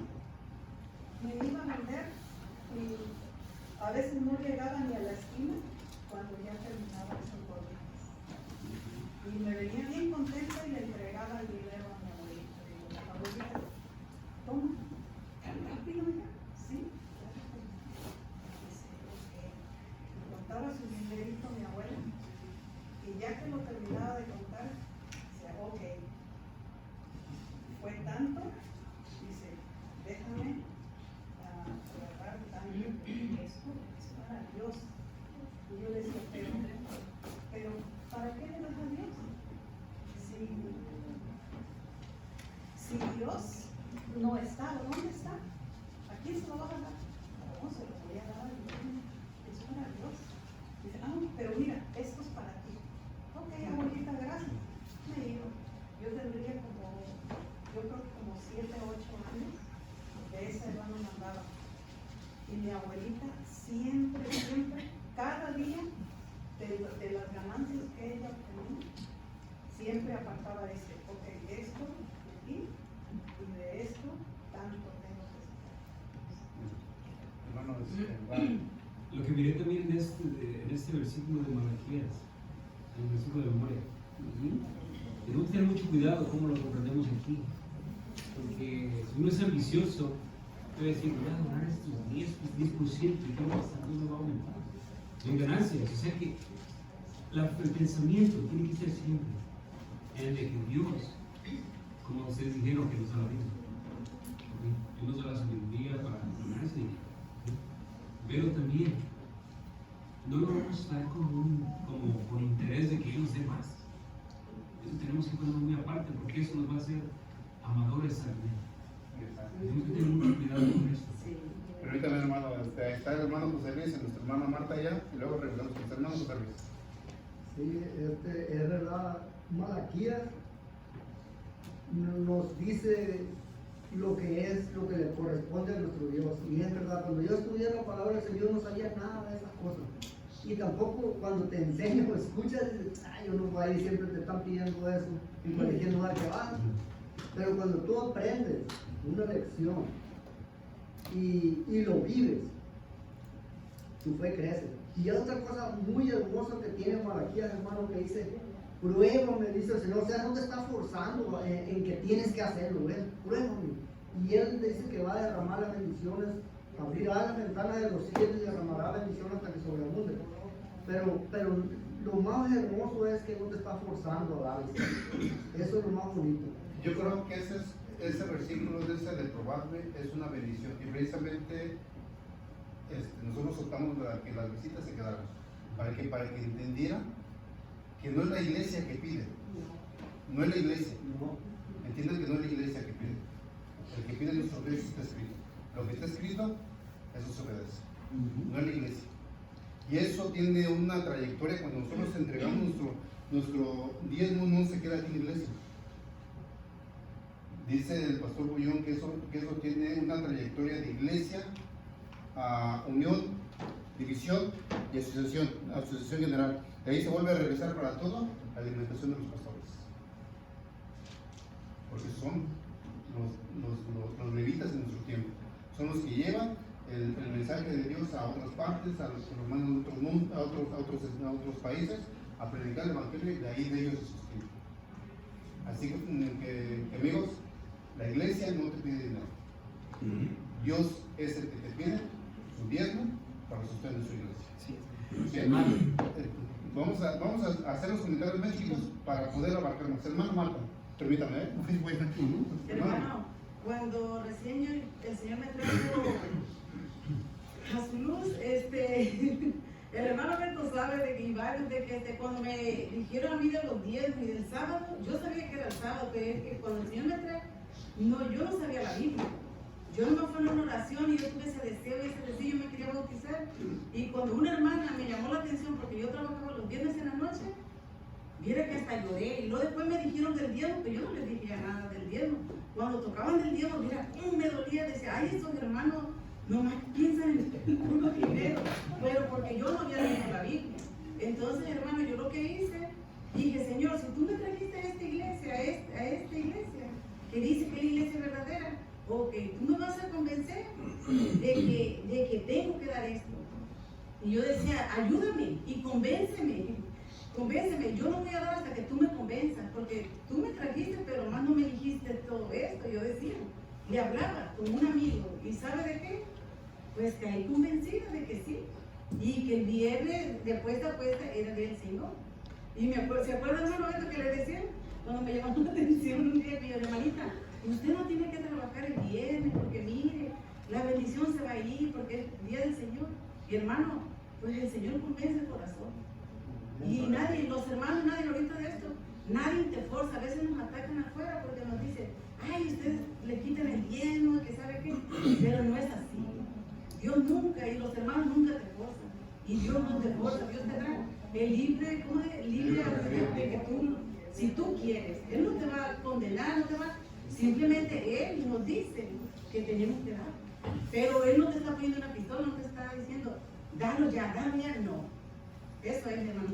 Me iba a vender y a veces no llegaba ni a la esquina cuando ya terminaba esas gorditas. Y me venía bien contenta y le entregaba el dinero a mi abuelita. Digo, abuelita, toma, tan rápido ya, ¿sí? Dice, ok. Me contaba su dinerito a mi abuela y ya que lo terminaba de contar, decía, ok. Fue tanto, dice, déjame agarrar tanto, esto es para Dios. Y yo le decía, pero ¿para qué le das a Dios? Si Dios no está, ¿dónde está? ¿A quién se lo va a dar? No, se lo voy a dar a Dios. Es para Dios. Dice, pero mira, esto es para ti. Ok, abuelita, gracias. Me dijo, yo tendría yo creo que como 7 o 8 años de esa edad me mandaba. Y mi abuelita siempre, cada día, de las ganancias que ella obtenía, siempre apartaba esto. Ok, esto de aquí y de esto, tanto tengo que sacar. Hermanos, Lo que miré también en este versículo de Malaquías, en el versículo de memoria, tenemos que tener mucho cuidado cómo lo comprendemos aquí, porque si uno es ambicioso, puede decir, voy a donar estos 10% y creo que hasta no me va a aumentar en ganancias. O sea que el pensamiento tiene que ser siempre en el de que Dios, como ustedes dijeron, que nos da la vida. Dios nos da la sabiduría para ganarse. Pero también no lo vamos a dar como con interés de que Él nos dé más. Eso tenemos que ponerlo muy aparte, porque eso nos va a hacer amadores al dinero. Tenemos que tener mucho cuidado con esto. Permítame, hermano, está el hermano José Luis y nuestra hermana Marta allá, y luego regresamos con el hermano José Luis. Sí, es verdad, Malaquías nos dice lo que le corresponde a nuestro Dios. Y es verdad, cuando yo estudié la palabra del Señor no sabía nada de esas cosas. Y tampoco cuando te enseño o escuchas, yo no voy a ir, siempre te están pidiendo eso, en cualquier lugar que vas. Pero cuando tú aprendes una lección y lo vives, tu fe crece. Y hay otra cosa muy hermosa que tiene Malaquías, hermano, que dice, pruébame, dice el Señor. O sea, no te está forzando en que tienes que hacerlo, ¿ves? Pruébame. Y Él dice que va a derramar las bendiciones, abrirá las ventanas de los cielos y derramará bendiciones hasta que sobreabunde. Pero lo más hermoso es que no te está forzando a dar. Eso es lo más bonito. Yo creo que ese versículo de probarme es una bendición. Y precisamente nosotros optamos para que las visitas se quedaran, para que entendieran que no es la iglesia que pide, no es la iglesia, entiendan que no es la iglesia que pide, el que pide nuestro Dios está escrito, lo que está escrito, eso se obedece, no es la iglesia. Y eso tiene una trayectoria. Cuando nosotros entregamos nuestro diezmo, no se queda aquí en la iglesia. Dice el pastor Bullón que eso tiene una trayectoria de iglesia, unión, división y asociación general. De ahí se vuelve a regresar para todo la alimentación de los pastores. Porque son los levitas en nuestro tiempo. Son los que llevan el mensaje de Dios a otras partes, a los hermanos a otros países, a predicar el evangelio, y de ahí de ellos se sostienen. Así que amigos, la iglesia no te pide dinero. Dios es el que te pide su diezmo para sostener su iglesia. Sí. Hermano, vamos a hacer los comentarios médicos para poder abarcar más. Hermano Marta, permítame. Hermano, cuando recién el Señor me trajo a su luz, el hermano Beto sabe de que varios de que cuando me dijeron a mí de los diezmos y del sábado, yo sabía que era el sábado, pero es que cuando el Señor me trajo, yo no sabía la Biblia. Yo no fui a una oración y yo tuve ese deseo yo me quería bautizar. Y cuando una hermana me llamó la atención porque yo trabajaba los viernes en la noche, viera que hasta lloré. Y luego después me dijeron del diezmo, pero yo no les dije nada del diezmo. Cuando tocaban del diezmo, mira, me dolía, decía, ay, estos hermanos nomás piensan en el puro dinero. Pero porque yo no había leído la Biblia. Entonces, hermano, yo lo que hice, dije, Señor, si tú me trajiste a esta iglesia, que dice que es la iglesia verdadera, ok, tú me vas a convencer de que tengo que dar esto. Y yo decía, ayúdame y convénceme, yo no voy a dar hasta que tú me convenzas, porque tú me trajiste, pero más no me dijiste todo esto. Yo decía, le hablaba como un amigo, ¿y sabe de qué? Pues caí convencida de que sí, y que el viernes de apuesta a apuesta era del Señor. Y ¿se acuerdan, hermano, esto que le decía? Cuando me llamó la atención un día, que yo, hermanita, usted no tiene que trabajar el viernes, porque mire, la bendición se va a ir, porque es el día del Señor. Y hermano, pues el Señor convence el corazón. Y nadie, los hermanos, nadie ahorita de esto, nadie te forza. A veces nos atacan afuera porque nos dicen, ay, ustedes le quitan el diezmo, que sabe qué, pero no es así. Dios nunca, y los hermanos nunca te forzan. Y Dios no te forza, Dios te da el libre, ¿cómo es? Libre albedrío de que tú, si tú quieres, Él no te va a condenar, no te va, simplemente Él nos dice que tenemos que dar. Pero Él no te está poniendo una pistola, no te está diciendo, dalo ya, no. Eso es, hermano.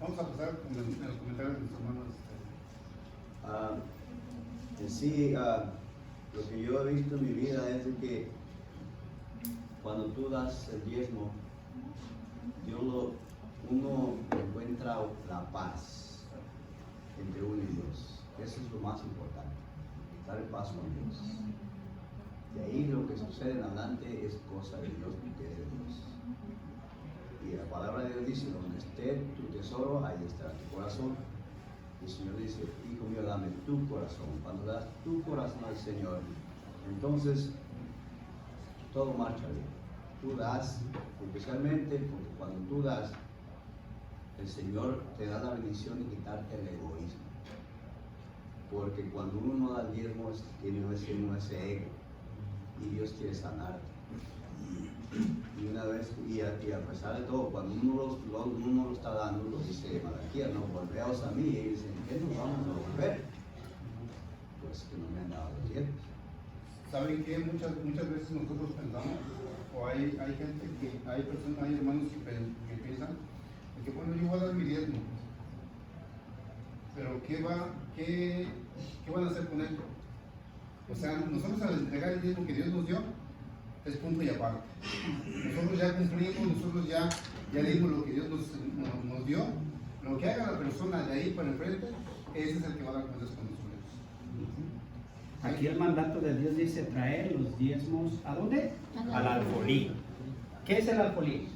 Vamos a pasar con los comentarios de mis hermanos. En sí, lo que yo he visto en mi vida es de que cuando tú das el diezmo, uno encuentra la paz entre uno y Dios. Eso es lo más importante, dar paz con Dios. De ahí lo que sucede en adelante es cosa de Dios, porque es de Dios. Y la palabra de Dios dice, donde esté tu tesoro, ahí estará tu corazón. Y el Señor dice, hijo mío, dame tu corazón. Cuando das tu corazón al Señor, entonces todo marcha bien. Tú das, especialmente porque cuando tú das, el Señor te da la bendición de quitarte el egoísmo. Porque cuando uno no da el diezmo, tiene ese ego. Y Dios quiere sanarte. Y una vez, y a pesar de todo, cuando uno lo está dando, lo dice Malaquías, no, volveos a mí. Y ellos dicen, ¿qué nos vamos a volver? Pues que no me han dado los diezmos. ¿Saben qué? Muchas veces nosotros pensamos, o hay gente hay personas, hay hermanos que piensan, que bueno, yo voy a dar mi diezmo, pero ¿qué van a hacer con él? O sea, nosotros al entregar el diezmo que Dios nos dio, es punto y aparte. Nosotros ya cumplimos, nosotros ya dimos lo que Dios nos dio. Lo que haga la persona de ahí para enfrente, ese es el que va a dar cuentas con nosotros. Aquí el mandato de Dios dice traer los diezmos, ¿a dónde? Al alfolí. ¿Qué es el alfolí?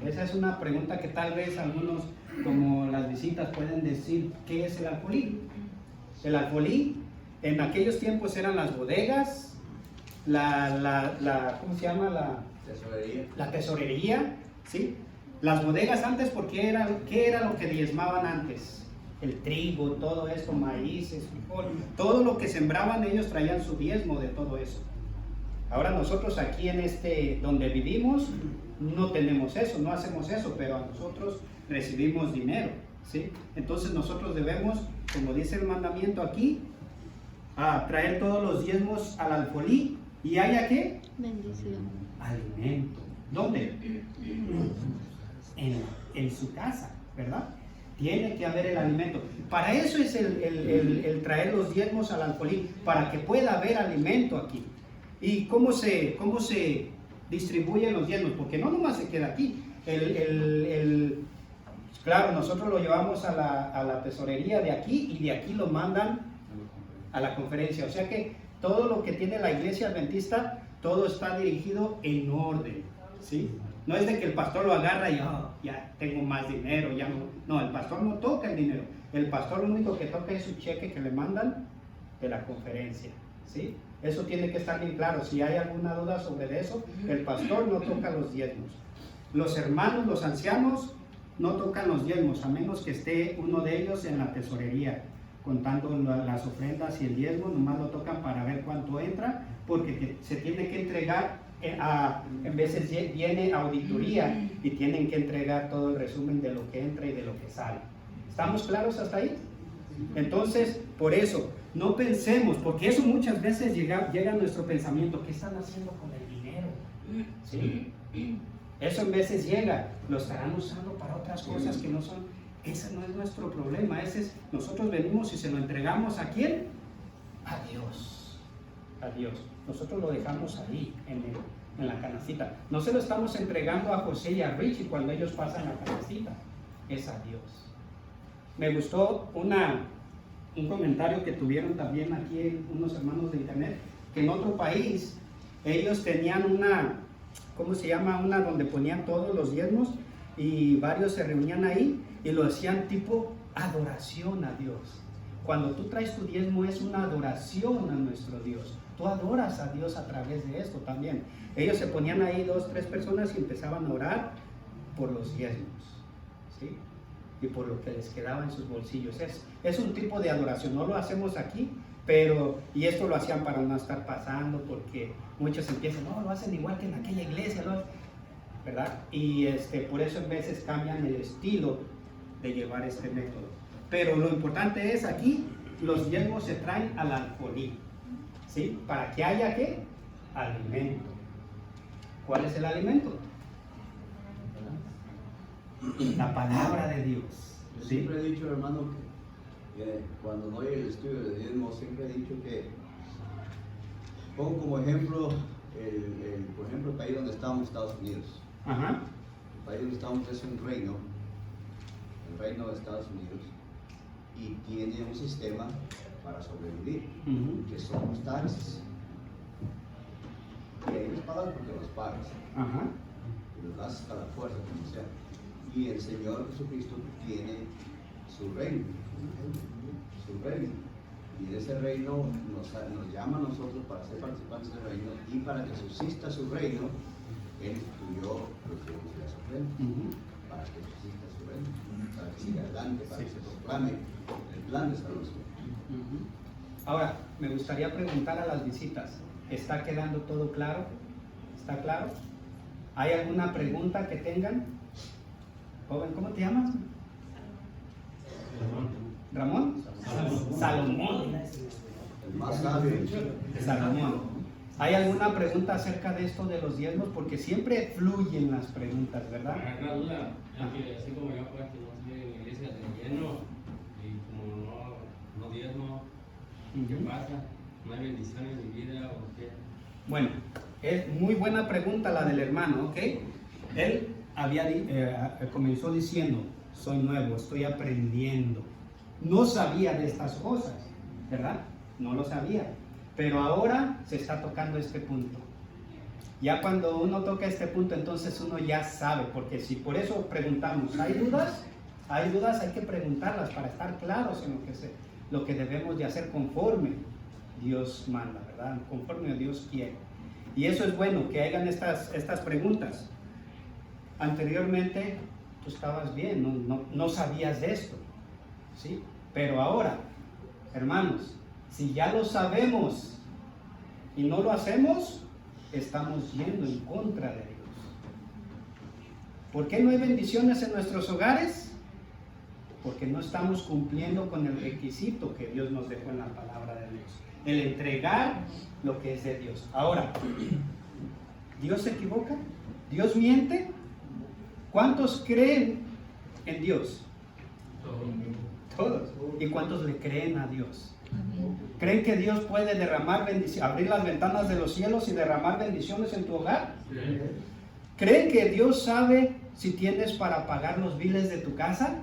Esa es una pregunta que tal vez algunos, como las visitas, pueden decir, ¿qué es el alfolí? El alfolí, en aquellos tiempos eran las bodegas, ¿cómo se llama? Tesorería. La tesorería, ¿sí? Las bodegas antes, ¿qué era lo que diezmaban antes? El trigo, todo esto, maíces, frijol, todo lo que sembraban ellos traían su diezmo de todo eso. Ahora nosotros aquí en donde vivimos, no tenemos eso, no hacemos eso, pero a nosotros recibimos dinero, ¿sí? Entonces nosotros debemos, como dice el mandamiento aquí, traer todos los diezmos al alfolí. ¿Y haya qué? Bendición. Alimento. ¿Dónde? En su casa, ¿verdad? Tiene que haber el alimento. Para eso es el traer los diezmos al alfolí, para que pueda haber alimento aquí. ¿Y cómo se distribuyen los diezmos? Porque no nomás se queda aquí. Claro, nosotros lo llevamos a la tesorería de aquí y de aquí lo mandan a la conferencia. O sea que todo lo que tiene la iglesia adventista, todo está dirigido en orden, ¿sí? No es de que el pastor lo agarra y ya tengo más dinero, ya no. No, el pastor no toca el dinero. El pastor lo único que toca es su cheque que le mandan de la conferencia, ¿sí? Eso tiene que estar bien claro. Si hay alguna duda sobre eso, el pastor no toca los diezmos. Los hermanos, los ancianos, no tocan los diezmos, a menos que esté uno de ellos en la tesorería, contando las ofrendas y el diezmo. Nomás lo tocan para ver cuánto entra, porque se tiene que entregar. En veces viene auditoría y tienen que entregar todo el resumen de lo que entra y de lo que sale. ¿Estamos claros hasta ahí? Entonces, por eso, no pensemos, porque eso muchas veces llega a nuestro pensamiento, ¿qué están haciendo con el dinero? ¿Sí? Eso en veces llega, lo estarán usando para otras cosas que no son. Ese no es nuestro problema. Nosotros venimos y se lo entregamos ¿a quién? A Dios. A Dios. Nosotros lo dejamos ahí, en la canastita. No se lo estamos entregando a José y a Richie cuando ellos pasan la canastita. Es a Dios. Me gustó un comentario que tuvieron también aquí unos hermanos de internet, que en otro país ellos tenían ¿cómo se llama? Una donde ponían todos los diezmos y varios se reunían ahí y lo hacían tipo adoración a Dios. Cuando tú traes tu diezmo es una adoración a nuestro Dios. Tú adoras a Dios a través de esto también. Ellos se ponían ahí 2, 3 personas y empezaban a orar por los diezmos, ¿sí? y por lo que les quedaba en sus bolsillos. Es un tipo de adoración, no lo hacemos aquí, pero, y esto lo hacían para no estar pasando, porque muchos empiezan, no, lo hacen igual que en aquella iglesia, ¿verdad? Y por eso en veces cambian el estilo de llevar este método. Pero lo importante es aquí, los diezmos se traen al alfolí, ¿sí? Para que haya, ¿qué? Alimento. ¿Cuál es el alimento? La palabra de Dios. Yo siempre he dicho, hermano, que cuando doy el estudio de diezmo, siempre he dicho que pongo como ejemplo, por ejemplo, el país donde estamos, Estados Unidos. Ajá. El país donde estamos es un reino, el reino de Estados Unidos, y tiene un sistema para sobrevivir, que son los taxes. Y ellos pagan porque los pagas. Ajá. Y los das a la fuerza, como sea. Y el Señor Jesucristo tiene su reino. Su reino. Y de ese reino nos llama a nosotros para ser participantes del reino, y para que subsista su reino, Él instituyó los diezmos y las ofrendas, para que subsista su reino, para que siga adelante, para que se proclame el plan de salvación. Ahora, me gustaría preguntar a las visitas, ¿está quedando todo claro? ¿Está claro? ¿Hay alguna pregunta que tengan? Joven, ¿cómo te llamas? ¿Ramón? Salomón. El más sabio. Salomón. ¿Hay alguna pregunta acerca de esto de los diezmos? Porque siempre fluyen las preguntas, ¿verdad? Una duda, que así como yo, pues, que no estoy en la iglesia de lleno, y como no diezmo, ¿qué pasa? ¿No hay bendición en mi vida o qué? Bueno, es muy buena pregunta la del hermano, ¿ok? Él comenzó diciendo, soy nuevo, estoy aprendiendo. No sabía de estas cosas, ¿verdad? No lo sabía. Pero ahora se está tocando este punto. Ya cuando uno toca este punto, entonces uno ya sabe, porque si por eso preguntamos, ¿hay dudas? Hay dudas, hay que preguntarlas para estar claros en lo que debemos de hacer conforme Dios manda, ¿verdad? Conforme Dios quiere. Y eso es bueno, que hagan estas preguntas. Anteriormente tú estabas bien, no sabías de esto, ¿sí? Pero ahora, hermanos, si ya lo sabemos y no lo hacemos, estamos yendo en contra de Dios. ¿Por qué no hay bendiciones en nuestros hogares? Porque no estamos cumpliendo con el requisito que Dios nos dejó en la palabra de Dios, el entregar lo que es de Dios. Ahora, ¿Dios se equivoca? ¿Dios miente? ¿Cuántos creen en Dios? Todos. ¿Y cuántos le creen a Dios? ¿Creen que Dios puede derramar bendiciones, abrir las ventanas de los cielos y derramar bendiciones en tu hogar? ¿Creen que Dios sabe si tienes para pagar los biles de tu casa?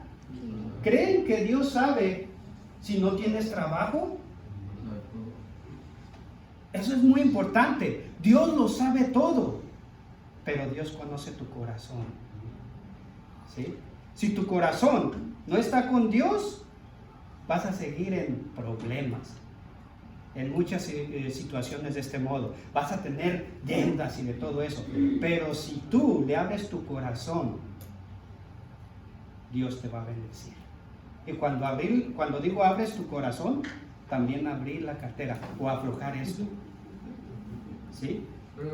¿Creen que Dios sabe si no tienes trabajo? Eso es muy importante. Dios lo sabe todo, pero Dios conoce tu corazón. ¿Sí? Si tu corazón no está con Dios, vas a seguir en problemas, en muchas situaciones de este modo. Vas a tener deudas y de todo eso. Pero si tú le abres tu corazón, Dios te va a bendecir. Y cuando digo abres tu corazón, también abrir la cartera o aflojar esto. ¿Sí?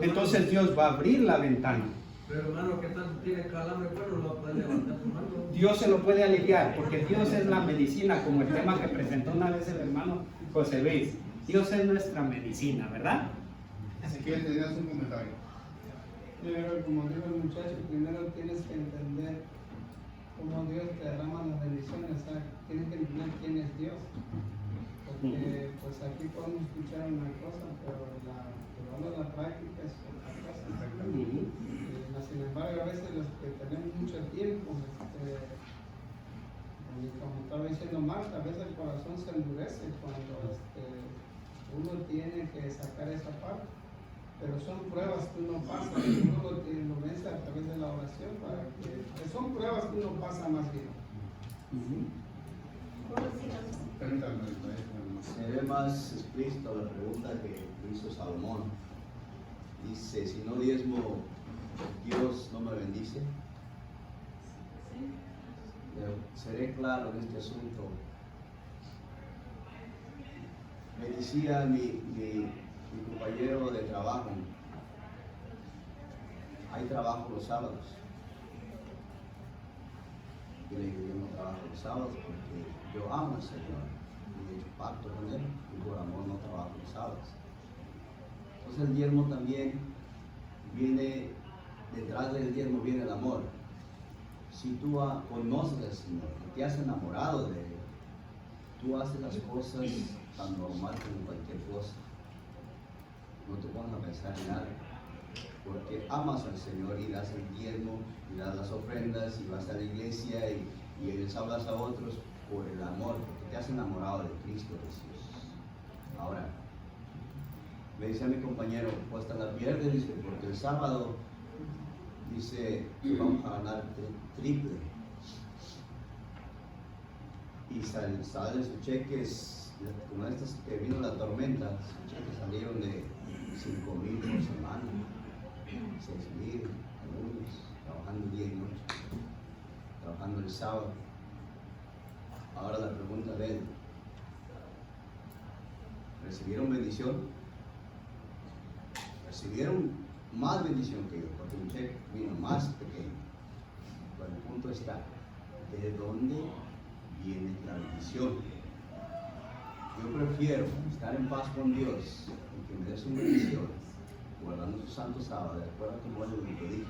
Entonces Dios va a abrir la ventana. Pero hermano, ¿qué tanto tiene calambre? Bueno, no puede levantar su mano. Dios se lo puede aliviar, porque Dios es la medicina, como el tema que presentó una vez el hermano José Luis. Dios es nuestra medicina, ¿verdad? Ezequiel, tenías un comentario. Pero como dijo el muchacho, primero tienes que entender cómo Dios te derrama las bendiciones, o sea, tienes que entender quién es Dios. Porque pues aquí podemos escuchar una cosa, pero la práctica es otra cosa. Sin embargo, a veces los que tenemos mucho tiempo, como estaba diciendo Marta, a veces el corazón se endurece cuando uno tiene que sacar esa parte. Pero son pruebas que uno pasa, y uno lo vence a través de la oración, que son pruebas que uno pasa más bien. Se ve más explícito la pregunta que hizo Salomón. Dice, si no diezmo, Dios no me bendice. seré claro en este asunto. Me decía mi compañero de trabajo, hay trabajo los sábados. Yo le digo, yo no trabajo los sábados porque yo amo al Señor y he hecho pacto con Él y por amor no trabajo los sábados. Entonces el diezmo también viene, detrás del diezmo viene el amor. Si tú conoces al Señor y te has enamorado de Él, tú haces las cosas tan normal como cualquier cosa. No te pones a pensar en nada, porque amas al Señor y das el diezmo y das las ofrendas y vas a la iglesia y les hablas a otros por el amor, porque te has enamorado de Cristo Jesús. Ahora, me decía mi compañero, pues hasta la pierdes, dice, porque el sábado dice que vamos a ganar triple. Y salen sus cheques, como estas que vino la tormenta, sus cheques salieron de 5,000 por semana, 6,000 algunos, trabajando día y noche, trabajando el sábado. Ahora la pregunta de él, ¿recibieron bendición? Recibieron más bendición que yo, porque mi cheque vino más pequeño. Pero el punto está, ¿de dónde viene la bendición? Yo prefiero estar en paz con Dios y que me dé su bendición, guardando su santo sábado, de acuerdo como Él me lo dijo,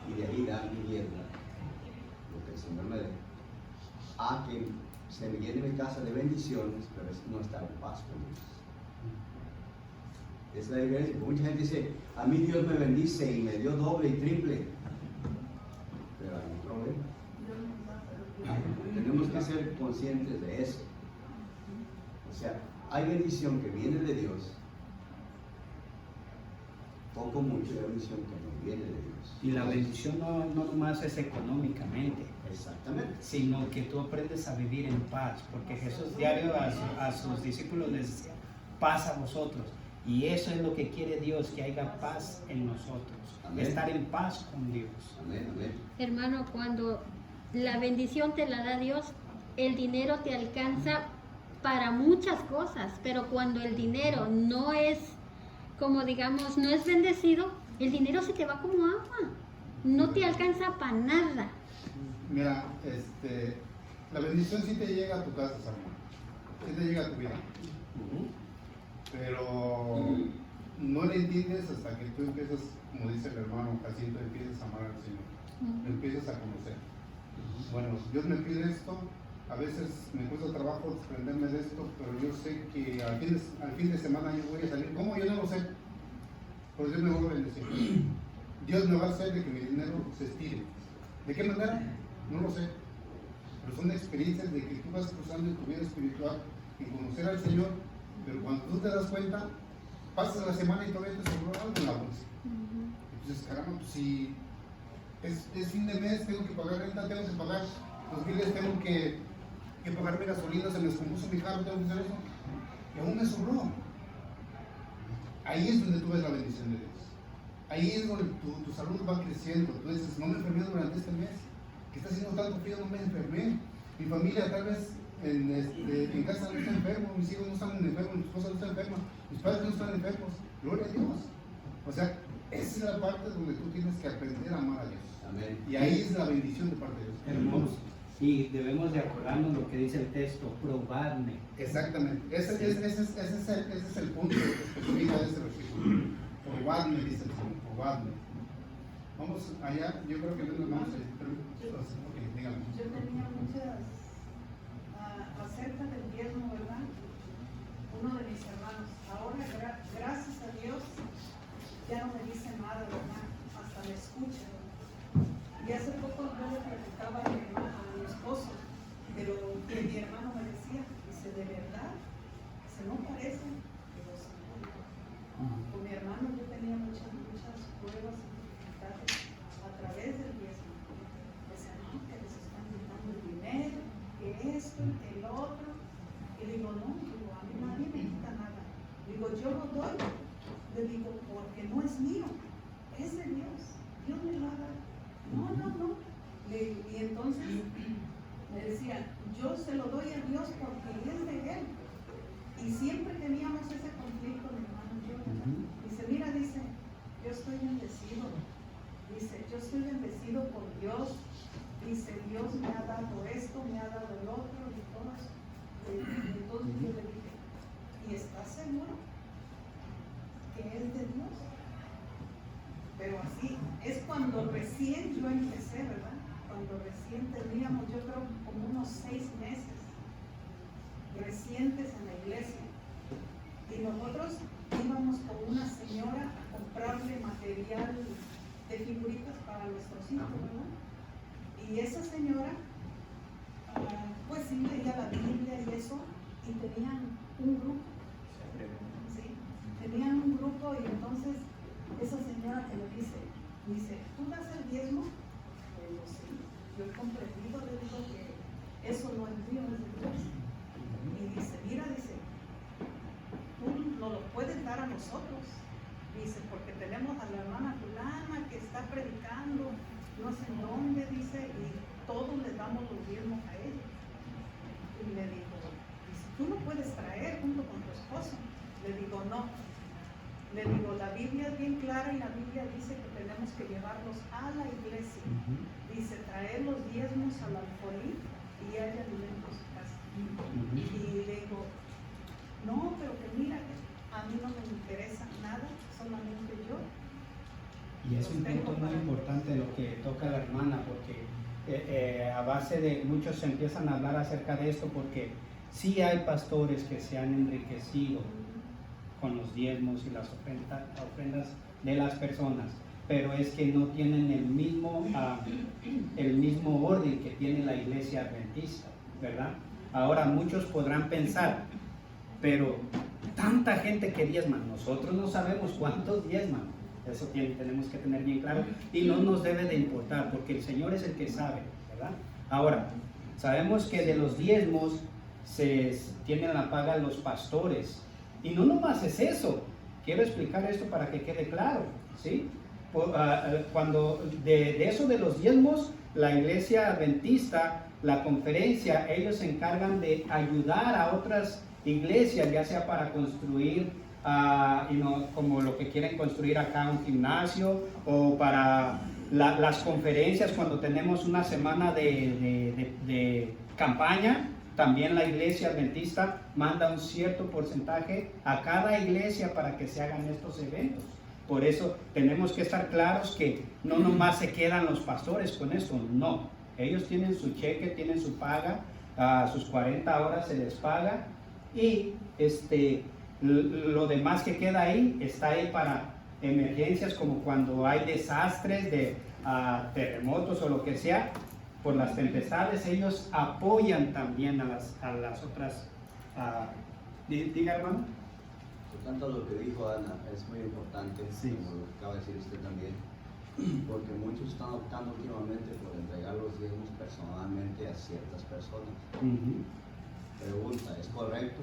y de ahí dar mi diezmo, lo que el Señor me dé, a que se me llene mi casa de bendiciones, pero es no estar en paz con Dios. Es la diferencia. Mucha gente dice, a mí Dios me bendice y me dio doble y triple, pero hay un problema. Tenemos que ser conscientes de eso. O sea, hay bendición que viene de Dios, poco mucho de bendición que no viene de Dios. Y la bendición no nomás es económicamente. Exactamente. Sino que tú aprendes a vivir en paz, porque Jesús diario a sus discípulos les decía, paz a vosotros. Y eso es lo que quiere Dios, que haya paz en nosotros. Amén. Estar en paz con Dios. Amén, amén. Hermano, cuando la bendición te la da Dios, el dinero te alcanza para muchas cosas, pero cuando el dinero no es, como digamos, no es bendecido, el dinero se te va como agua, no te alcanza para nada. Mira, la bendición sí te llega a tu casa, Samuel, sí te llega a tu vida, pero no le entiendes hasta que tú empiezas, como dice el hermano Jacinto, empiezas a amar al Señor, lo empiezas a conocer. Bueno, Dios me pide esto, a veces me cuesta trabajo desprenderme de esto, pero yo sé que al fin de semana yo voy a salir. ¿Cómo? Yo no lo sé, pero Dios me va a bendecir. Dios me va a hacer de que mi dinero se estire. ¿De qué manera? No lo sé, pero son experiencias de que tú vas cruzando en tu vida espiritual y conocer al Señor, pero cuando tú te das cuenta, pasas la semana y todavía te sobró algo en la bolsa. Entonces, caramba, pues si es fin de mes, tengo que pagar renta, tengo que pagar los biles, tengo que pagar mi gasolina, se me descompuso mi carro, tengo que hacer eso, y aún me sobró. Ahí es donde tú ves la bendición de Dios. Ahí es donde tu salud va creciendo. Tú dices, no me enfermé durante este mes, que está haciendo tanto frío, no me enfermé. Mi familia tal vez en casa no está enfermo, mis hijos no están enfermos, mi esposa no está enferma, mis padres no están enfermos. Gloria a Dios. O sea, esa es la parte donde tú tienes que aprender a amar a Dios. Amén. Y ahí es la bendición de parte de Dios. Hermoso. Y debemos de acordarnos lo que dice el texto, probadme. Exactamente. Ese es el punto específico de ese versículo. Probadme, dice el Señor, probadme. Vamos allá, yo creo que no nos vamos a... Ok, dígame. Yo tenía muchas, acerca del diezmo, ¿verdad? Uno de mis hermanos, ahora gracias a Dios, ya no me dice nada, ¿verdad? Hasta me escucha. Y hace poco yo le platicaba a mi esposo, pero que mi hermano me decía, dice, de verdad, se no parece, pero sí. Con mi hermano yo tenía muchas pruebas y dificultades a través del diezmo. Decían, no, que les están quitando el dinero, que esto, el otro. Y digo, no, digo, a mí nadie me quita nada. Digo, yo lo doy. Le digo, porque no es mío, es de Dios. Dios me lo va a dar. No. Y entonces me decía, yo se lo doy a Dios porque es de Él. Y siempre teníamos ese conflicto, mi hermano y yo. Dice, mira, dice, yo estoy bendecido. Dice, yo estoy bendecido por Dios. Dice, Dios me ha dado esto, me ha dado el otro y todo eso. Y entonces yo le dije, ¿y estás seguro que es de Dios? Pero así, es cuando recién yo empecé, ¿verdad? Cuando recién teníamos, yo creo, como unos 6 meses recientes en la iglesia. Y nosotros íbamos con una señora a comprarle material de figuritas para nuestros hijos, ¿verdad? Y esa señora, pues sí leía la Biblia y eso, y tenían un grupo. ¿Sí? Tenían un grupo y entonces esa señora que le dice, ¿tú das el diezmo? Le digo, sí, yo he comprendido, le digo que eso no es mío, es de Dios. Y dice, mira, dice, tú no lo puedes dar a nosotros. Dice, porque tenemos a la hermana fulana que está predicando, no sé en dónde, dice, y todos le damos los diezmos a ella. Y le digo, dice, tú no puedes traer junto con tu esposo. Le digo, no. Le digo, la Biblia es bien clara y la Biblia dice que tenemos que llevarlos a la iglesia. Dice, traer los diezmos al alfolí y hay alimentos en casa. Y le digo, no, pero que mira, a mí no me interesa nada, solamente yo. Y es un punto muy importante lo que toca la hermana, porque a base de muchos empiezan a hablar acerca de esto, porque sí hay pastores que se han enriquecido con los diezmos y las ofrendas de las personas, pero es que no tienen el mismo orden que tiene la iglesia adventista, ¿verdad? Ahora muchos podrán pensar, pero tanta gente que diezma, nosotros no sabemos cuántos diezman. Eso tenemos que tener bien claro y no nos debe de importar porque el Señor es el que sabe, ¿verdad? Ahora, sabemos que de los diezmos se tienen la paga los pastores y no nomás es eso. Quiero explicar esto para que quede claro, ¿sí? Cuando de eso de los diezmos, la iglesia adventista, la conferencia, ellos se encargan de ayudar a otras iglesias, ya sea para construir como lo que quieren construir acá, un gimnasio, o para las conferencias cuando tenemos una semana de campaña. También la iglesia adventista manda un cierto porcentaje a cada iglesia para que se hagan estos eventos. Por eso tenemos que estar claros que no nomás se quedan los pastores con esto, no. Ellos tienen su cheque, tienen su paga, sus 40 horas se les paga y lo demás que queda ahí está ahí para emergencias como cuando hay desastres de terremotos o lo que sea. Por las tempestades ellos apoyan también a las otras. Diga, hermano. Por tanto, lo que dijo Ana es muy importante, sí, como lo que acaba de decir usted también, porque muchos están optando últimamente por entregar los diezmos personalmente a ciertas personas. Pregunta, ¿es correcto?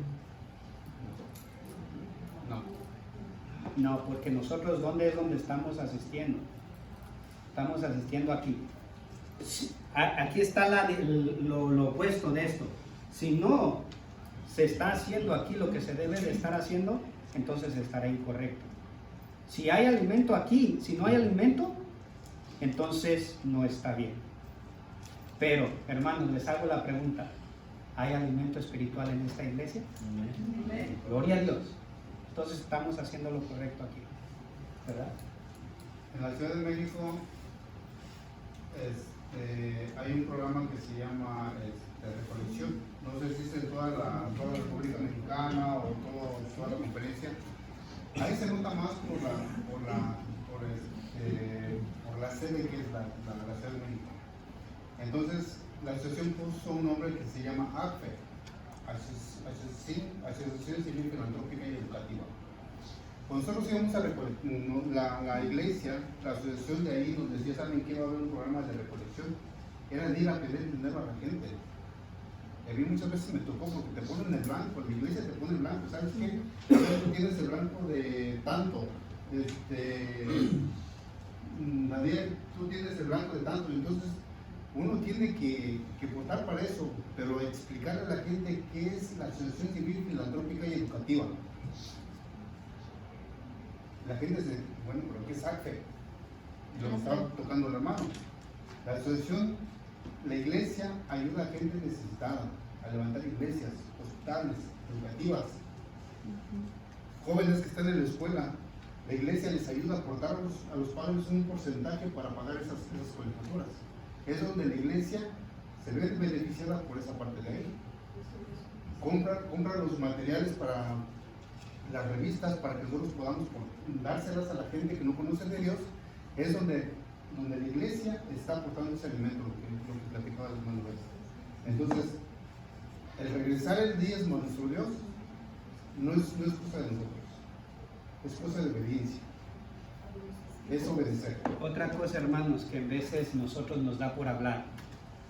No, porque nosotros, ¿dónde es donde estamos asistiendo? Estamos asistiendo aquí. Aquí está lo opuesto de esto. Si no se está haciendo aquí lo que se debe de estar haciendo, entonces estará incorrecto. Si hay alimento aquí, si no hay alimento, entonces no está bien. Pero, hermanos, les hago la pregunta. ¿Hay alimento espiritual en esta iglesia? Amén. Gloria a Dios. Entonces estamos haciendo lo correcto aquí, ¿verdad? En la Ciudad de México hay un programa que se llama Recolección. No sé si es en toda la República Mexicana o toda la conferencia. Ahí se nota más por la sede que es la Ciudad de México. Entonces, la asociación puso un nombre que se llama ACFE, Asociación Civil Filantrópica y Educativa. Cuando nosotros íbamos a la iglesia, la asociación de ahí nos decía, ¿saben que iba a haber un programa de recolección? Era de ir a pedir dinero a la gente. Y a mí muchas veces me tocó porque te ponen el blanco, la iglesia te pone el blanco, ¿sabes qué? Tú tienes el blanco de tanto, Nadie, tú tienes el blanco de tanto, entonces uno tiene que votar para eso, pero explicarle a la gente qué es la Asociación Civil Filantrópica y Educativa. La gente dice, bueno, pero ¿qué es ACFE? Y lo que estaba tocando el hermano. La asociación, la iglesia ayuda a gente necesitada a levantar iglesias, hospitales, educativas. Jóvenes que están en la escuela, la iglesia les ayuda a aportar a los padres un porcentaje para pagar esas colegiaturas. Es donde la iglesia se ve beneficiada por esa parte de ahí. Compra los materiales para las revistas para que nosotros podamos dárselas a la gente que no conoce de Dios. Es donde la iglesia está aportando ese alimento, lo que platicaba el hermano Luis. Entonces, el regresar el diezmo a nuestro Dios no es cosa de nosotros, es cosa de obediencia, es obedecer. Otra cosa, hermanos, que en veces nosotros nos da por hablar,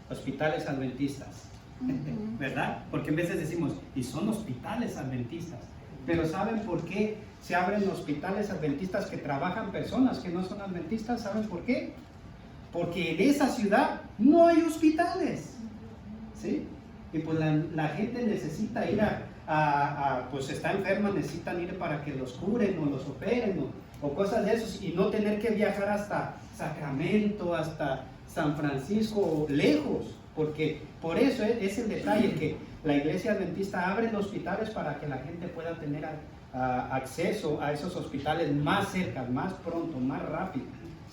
hospitales adventistas, ¿verdad? Porque en veces decimos, y son hospitales adventistas, pero ¿saben por qué se abren hospitales adventistas que trabajan personas que no son adventistas? ¿Saben por qué? Porque en esa ciudad no hay hospitales, ¿sí? Y pues la gente necesita ir pues está enferma, necesitan ir para que los curen o los operen o cosas de esos, y no tener que viajar hasta Sacramento, hasta San Francisco, lejos, porque por eso es el detalle que la iglesia adventista abre hospitales para que la gente pueda tener acceso a esos hospitales más cerca, más pronto, más rápido,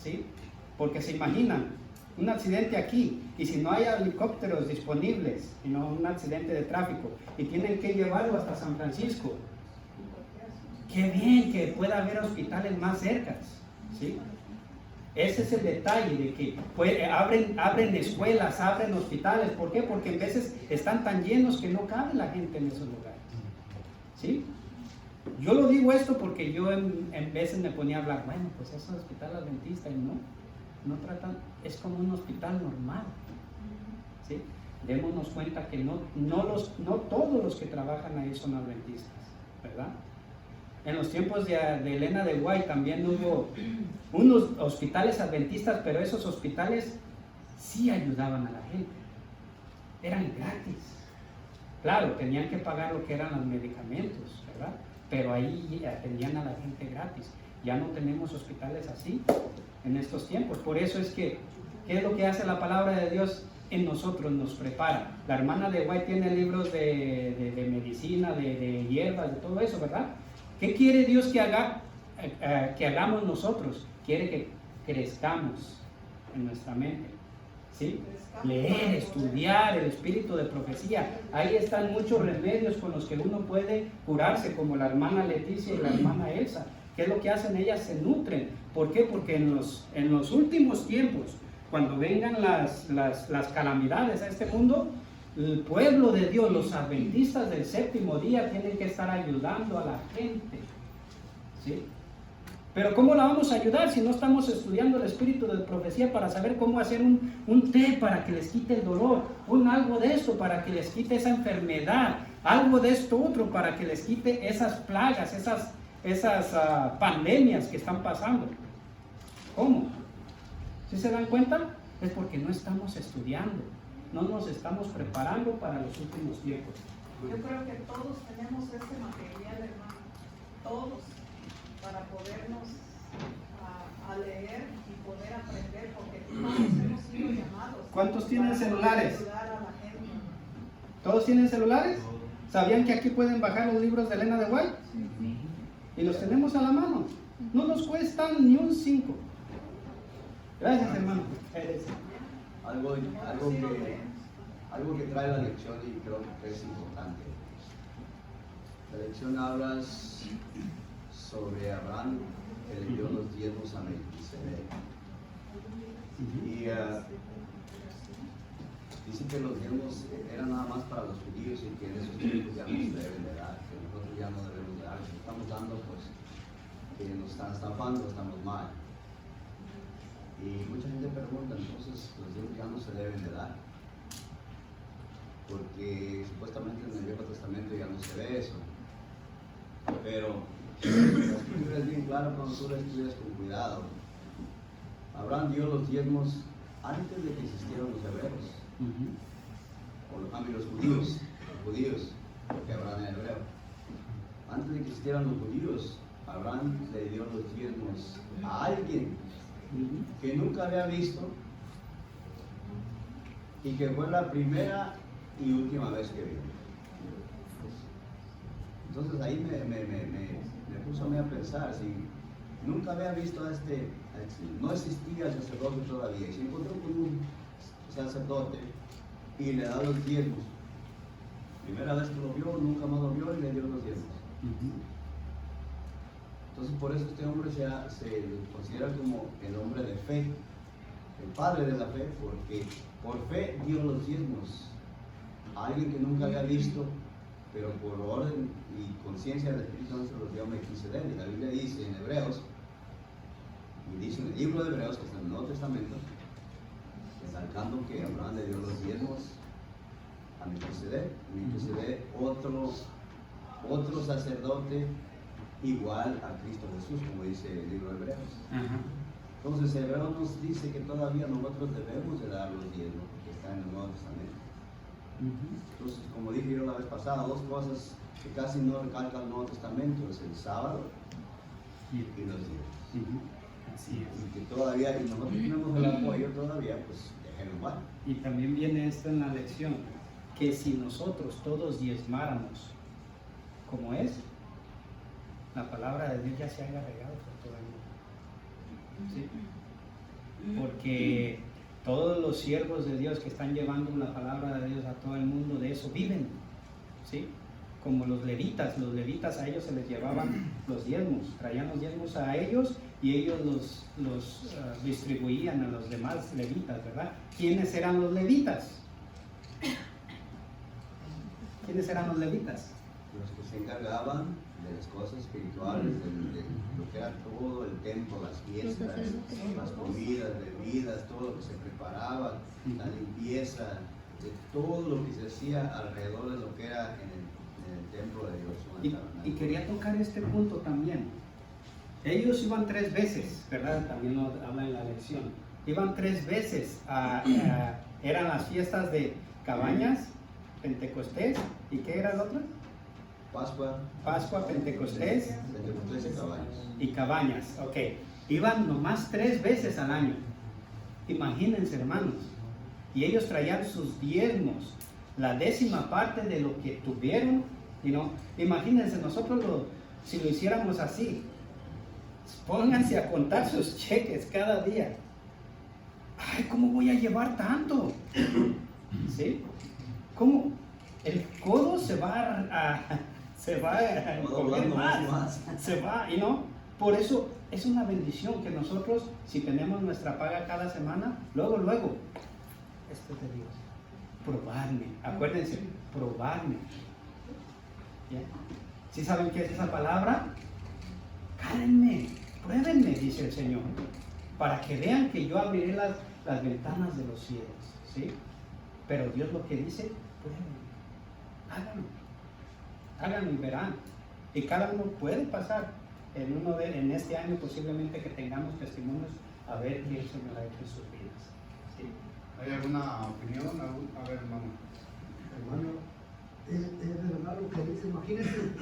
¿sí? Porque se imaginan un accidente aquí, y si no hay helicópteros disponibles, sino un accidente de tráfico, y tienen que llevarlo hasta San Francisco, qué bien que pueda haber hospitales más cercas, ¿sí? Ese es el detalle de que abren escuelas, abren hospitales. ¿Por qué? Porque en veces están tan llenos que no cabe la gente en esos lugares, ¿sí? Yo lo digo esto porque yo en veces me ponía a hablar, bueno, pues es un hospital adventista, y no tratan, es como un hospital normal, ¿sí? Démonos cuenta que no todos los que trabajan ahí son adventistas, ¿verdad? En los tiempos de Elena de White también hubo unos hospitales adventistas, pero esos hospitales sí ayudaban a la gente, eran gratis. Claro, tenían que pagar lo que eran los medicamentos, ¿verdad? Pero ahí atendían a la gente gratis. Ya no tenemos hospitales así en estos tiempos. Por eso es que, ¿qué es lo que hace la palabra de Dios en nosotros? Nos prepara. La hermana de White tiene libros de medicina, de hierbas, de todo eso, ¿verdad? ¿Qué quiere Dios que hagamos nosotros? Quiere que crezcamos en nuestra mente, ¿sí? Leer, estudiar, el espíritu de profecía. Ahí están muchos remedios con los que uno puede curarse, como la hermana Leticia y la hermana Elsa. ¿Qué es lo que hacen? Ellas se nutren. ¿Por qué? Porque en los últimos tiempos, cuando vengan las calamidades a este mundo, el pueblo de Dios, los adventistas del séptimo día, tienen que estar ayudando a la gente, ¿sí? Pero ¿cómo la vamos a ayudar si no estamos estudiando el espíritu de profecía para saber cómo hacer un té para que les quite el dolor, algo de esto para que les quite esa enfermedad, algo de esto otro para que les quite esas plagas, esas pandemias que están pasando? ¿Cómo? ¿Sí se dan cuenta? Es porque no estamos estudiando, no nos estamos preparando para los últimos tiempos. Yo creo que todos tenemos ese material, hermano, todos, para podernos a leer y poder aprender, porque todos hemos sido llamados. ¿Cuántos tienen celulares? Ayudar a la gente. ¿Todos tienen celulares? ¿Sabían que aquí pueden bajar los libros de Elena de White? Y los tenemos a la mano. No nos cuestan ni un 5. Gracias, hermano. Algo que trae la lección, y creo que es importante. La lección habla sobre Abraham, que le dio los diezmos a Melquisedec. Y dice que los diezmos eran nada más para los judíos, y que en esos tiempos ya no se deben de dar, que nosotros ya no debemos de dar. Si estamos dando, pues que nos están estafando, estamos mal. Y mucha gente pregunta, entonces los diezmos ya no se deben de dar, porque supuestamente en el Viejo Testamento ya no se ve eso. Pero la escritura es bien clara cuando tú la estudias con cuidado. Abraham dio los diezmos antes de que existieran los hebreos, o los judíos, porque Abraham era hebreo, antes de que existieran los judíos, Abraham le dio los diezmos a alguien que nunca había visto y que fue la primera y última vez que vio. Entonces ahí me puso a mí a pensar, si nunca había visto a este, no existía el sacerdote todavía, y se encontró con un sacerdote y le da los diezmos. Primera vez que lo vio, nunca más lo vio y le dio los diezmos. Entonces por eso este hombre se considera como el hombre de fe, el padre de la fe, porque por fe dio los diezmos a alguien que nunca había visto, pero por orden y conciencia del Espíritu Santo se los dio a Melquisedec. Y la Biblia dice en Hebreos, y dice en el libro de Hebreos, que está en el Nuevo Testamento, recalcando que Abraham le dio los diezmos a Melquisedec, otro sacerdote igual a Cristo Jesús, como dice el libro de Hebreos. Entonces Hebreos nos dice que todavía nosotros debemos de dar los diezmos, porque está en el Nuevo Testamento. Entonces, como dije yo la vez pasada, dos cosas que casi no recalca el Nuevo Testamento, es el sábado y los diezmos. Así es. Y que todavía, y nosotros tenemos el apoyo todavía, pues déjenlo mal. Y también viene esto en la lección, que si nosotros todos diezmáramos como es, la palabra de Dios ya se haya regado por todo el mundo. ¿Sí? Porque todos los siervos de Dios que están llevando la palabra de Dios a todo el mundo, de eso viven. ¿Sí? Como los levitas a ellos se les llevaban los diezmos, traían los diezmos a ellos y ellos los distribuían a los demás levitas, ¿verdad? ¿Quiénes eran los levitas? ¿Quiénes eran los levitas? Los que se encargaban de las cosas espirituales, de lo que era todo el templo, las fiestas, las comidas, bebidas, todo lo que se preparaba, la limpieza, de todo lo que se hacía alrededor de lo que era en el templo de Dios. Y quería tocar este punto también. Ellos iban 3 veces, ¿verdad? También lo habla en la lección. Iban 3 veces eran las fiestas de Cabañas, Pentecostés, ¿y qué era el otro? Pascua, Pentecostés y Cabañas. Ok, iban nomás 3 veces al año. Imagínense, hermanos. Y ellos traían sus diezmos, la 10ª parte de lo que tuvieron. Imagínense, nosotros si lo hiciéramos así, pónganse a contar sus cheques cada día. Ay, ¿cómo voy a llevar tanto? ¿Sí? ¿Cómo? El codo se va a comer más. Se va, por eso es una bendición que nosotros, si tenemos nuestra paga cada semana, luego, esto es de Dios. Probarme, acuérdense, probarme. ¿Ya? ¿Sí saben qué es esa palabra? Cálenme, pruébenme, dice el Señor, para que vean que yo abriré las ventanas de los cielos, ¿sí? Pero Dios lo que dice, pruébenme, háganlo y verán. Y cada uno puede pasar en este año posiblemente que tengamos testimonios a ver qué el Señor ha hecho en sus vidas. ¿Sí? ¿Hay alguna opinión? A ver, hermano. Hermano, es verdad lo que dice. Imagínense,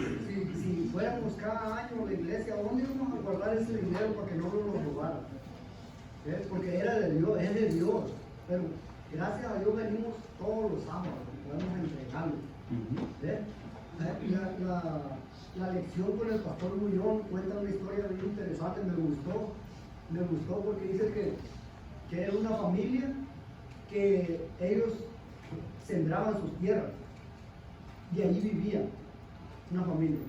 si fuéramos cada año a la iglesia, ¿dónde íbamos a guardar ese dinero para que no nos robaran? Porque era de Dios, es de Dios. Pero gracias a Dios venimos todos los sábados, podemos entregarlo. La lección con el pastor Muñón cuenta una historia bien interesante, me gustó porque dice que era una familia que ellos sembraban sus tierras y allí vivía una familia.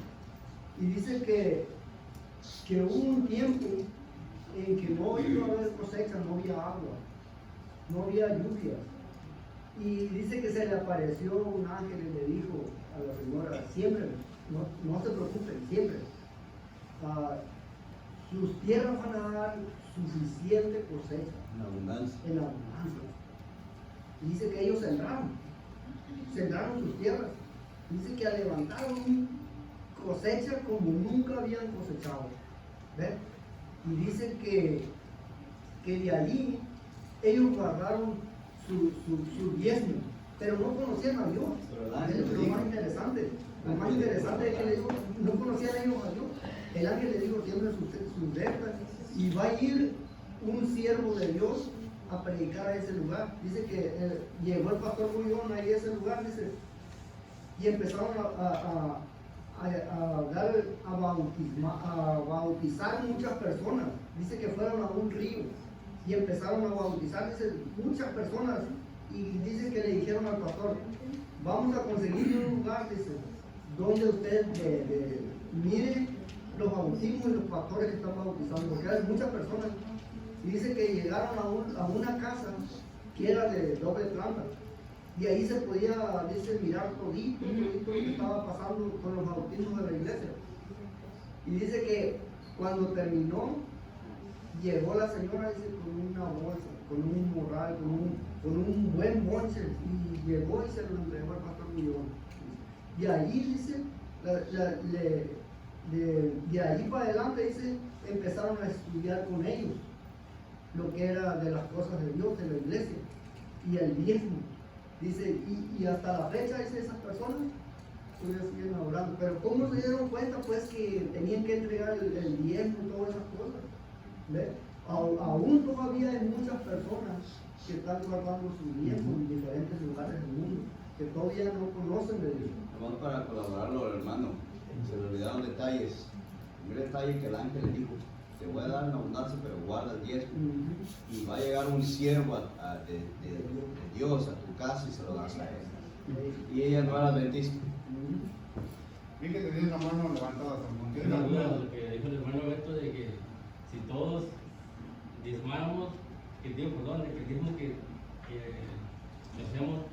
Y dice que hubo un tiempo en que no iba a haber cosecha, no había agua, no había lluvia. Y dice que se le apareció un ángel y le dijo a la señora, siempre, no se preocupen, siempre. Sus tierras van a dar suficiente cosecha. En abundancia. En abundancia. Y dice que ellos sembraron sus tierras. Dice que levantaron cosecha como nunca habían cosechado. ¿Ven? Y dice que de allí ellos guardaron su diezmo, pero no conocían a Dios. Es lo más interesante. Lo más interesante es que le dijo, no conocían ellos a Dios. El ángel le dijo, siempre sus deudas, y va a ir un siervo de Dios a predicar a ese lugar. Dice que llegó el pastor Bullón ahí a ese lugar, dice, y empezaron a bautizar muchas personas. Dice que fueron a un río y empezaron a bautizar, dice, muchas personas, y dice que le dijeron al pastor, vamos a conseguir un lugar, dice, donde usted mire los bautismos y los pastores que están bautizando, porque hay muchas personas. Y dice que llegaron a una casa que era de doble planta, y ahí se podía, dice, mirar todito lo que estaba pasando con los bautismos de la iglesia. Y dice que cuando terminó, llegó la señora, dice, con una bolsa, con un morral, con un buen bonche, y llegó y se lo entregó al pastor Millón. Y ahí, dice, de ahí para adelante, dice, empezaron a estudiar con ellos lo que era de las cosas de Dios, de la iglesia, y el diezmo. Dice, y hasta la fecha, dice, esas personas todavía siguen adorando. Pero ¿cómo se dieron cuenta? Pues que tenían que entregar el diezmo y todas esas cosas. ¿Ves? Aún todavía hay muchas personas que están guardando su diezmo en diferentes lugares del mundo, que todavía no conocen de Dios. Vamos para colaborarlo, hermano. Se le olvidaron detalles. El primer detalle que el ángel le dijo, te voy a dar en abundancia, pero guarda el diezmo. Y va a llegar un siervo de Dios a tu casa y se lo das a él. Y ella no era adventista. Vi que tenía una mano levantada. Es una duda lo que dijo el hermano Beto, de que si todos diezmáramos, de que el diezmo que hacemos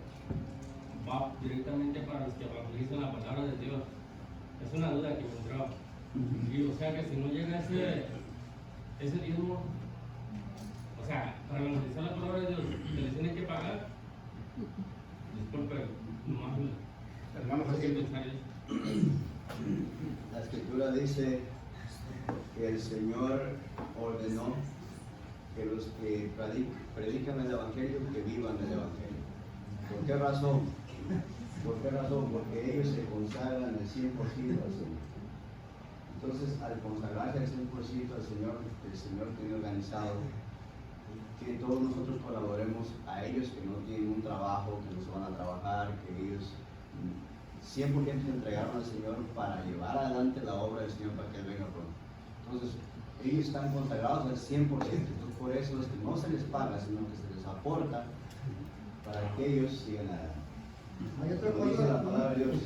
va directamente para los que evangelizan la palabra de Dios. Es una duda que me entraba. Y o sea que si no llega ese diezmo, o sea, para evangelizar la palabra de Dios, se les tiene que pagar. Disculpe, nomás hermano, hay que pensar eso. La escritura dice que el Señor ordenó que los que predican el Evangelio, que vivan el Evangelio. ¿Por qué razón? ¿Por qué razón? Porque ellos se consagran el 100% al Señor. Entonces, al consagrarse el 100% al Señor, el Señor tiene organizado que todos nosotros colaboremos a ellos que no tienen un trabajo, que no se van a trabajar, que ellos 100% se entregaron al Señor para llevar adelante la obra del Señor para que Él venga pronto. Entonces, ellos están consagrados al 100%. Entonces, por eso es que no se les paga, sino que se les aporta para que ellos sigan adelante. Hay otra Como dice la palabra de Dios,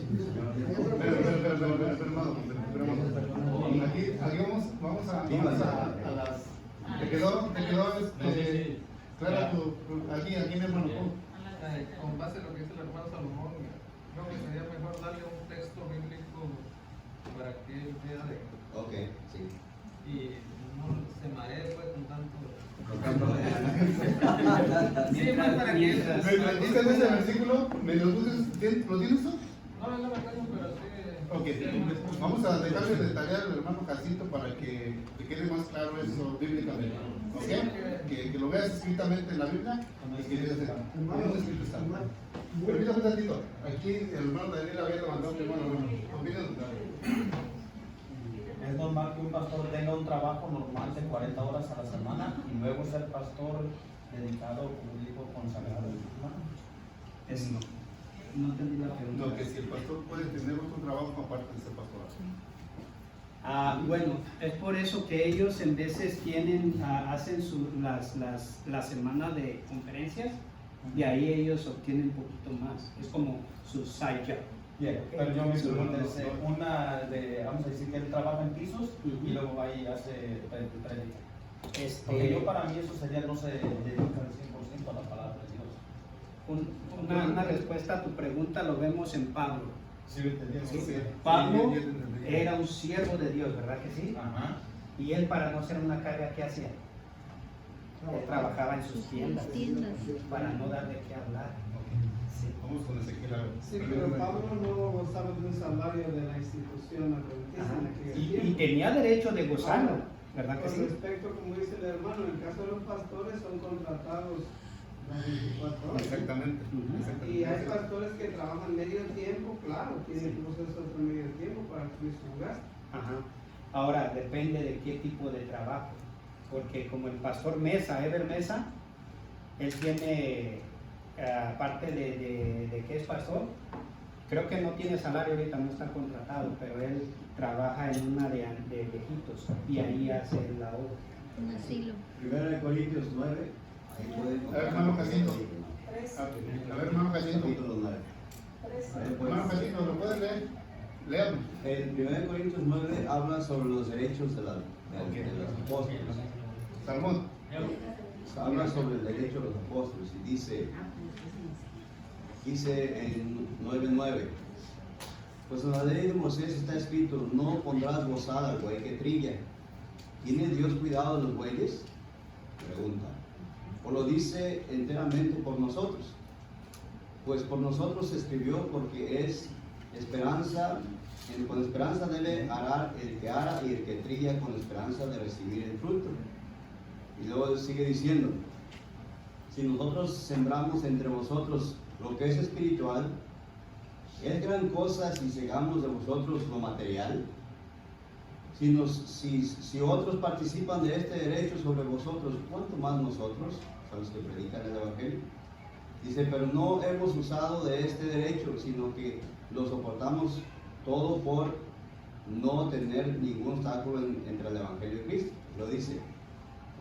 Aquí vamos a las... ¿Te quedó clara aquí mi hermano? Con base en lo que dice el hermano Salomón, creo que sería mejor darle un texto bíblico para que él vea de... Ok, sí. Y no se maree pues con tanto... ¿Me gusta ese versículo? ¿Lo tienes tú? No me tengo, pero sí... Ok, vamos a dejarle de tarea al hermano Jacinto para que te quede más claro eso bíblicamente. ¿Ok? Que lo veas escritamente en la Biblia y que digas, ¿dónde escrito está? Permítame un tantito. Aquí el hermano Daniel había levantado mi mano. Es normal que un pastor tenga un trabajo normal de 40 horas a la semana y luego ser pastor dedicado, como dijo, consagrado. Es no. No entendí la pregunta. No, que si el pastor puede tener otro trabajo aparte de ser pastor. Bueno, es por eso que ellos en veces hacen la semana de conferencias, de ahí ellos obtienen un poquito más. Es como su side job. Bien, pero yo me pregunto, vamos a decir que él trabaja en pisos y luego va y hace predica. Porque yo para mí eso sería, no se dedica al 100% a la palabra de Dios. Una respuesta a tu pregunta lo vemos en Pablo. Sí, entendí. Pablo era un siervo de Dios, ¿verdad que sí? Ajá. Y él, para no ser una carga, ¿qué hacía? Él trabajaba en sus tiendas para no dar de qué hablar. Sí. Vamos con Ezequiel. Sí, pero Pablo no gozaba de un salario de la institución adventista en aquella tiempo. Y tenía derecho de gozarlo, ¿verdad que Con sí? respecto, como dice el hermano, en el caso de los pastores son contratados las 24 horas. Exactamente. Y hay pastores que trabajan medio tiempo, claro, tienen procesos de medio tiempo para cubrir su gasto. Ajá. Ahora, depende de qué tipo de trabajo, porque como el pastor Mesa, Ever Mesa, él tiene, aparte de que es pastor, creo que no tiene salario ahorita, no está contratado, pero él trabaja en una de viejitos y ahí hace la obra. Un asilo. Primera de Corintios 9, ahí pueden A ver, hermano Jacinto. Tres. A ver, hermano Jacinto. capítulo 9. Ahí pueden- Hermano Jacinto, ¿lo puedes leer? Léame. En 1 Corintios 9 habla sobre los derechos de los apóstoles. Salmón. Habla sobre el derecho de los apóstoles y dice en 9:9, pues en la ley de Moisés está escrito, no pondrás bozal al buey que trilla. ¿Tiene Dios cuidado de los bueyes? Pregunta. ¿O lo dice enteramente por nosotros? Pues por nosotros se escribió porque es esperanza, con esperanza debe arar el que ara y el que trilla con esperanza de recibir el fruto. Y luego sigue diciendo, si nosotros sembramos entre vosotros lo que es espiritual, ¿es gran cosa si segamos de vosotros lo material? Si otros participan de este derecho sobre vosotros, ¿cuánto más nosotros, a los que predican el Evangelio? Dice, pero no hemos usado de este derecho, sino que lo soportamos todo por no tener ningún obstáculo entre el Evangelio de Cristo. Lo dice,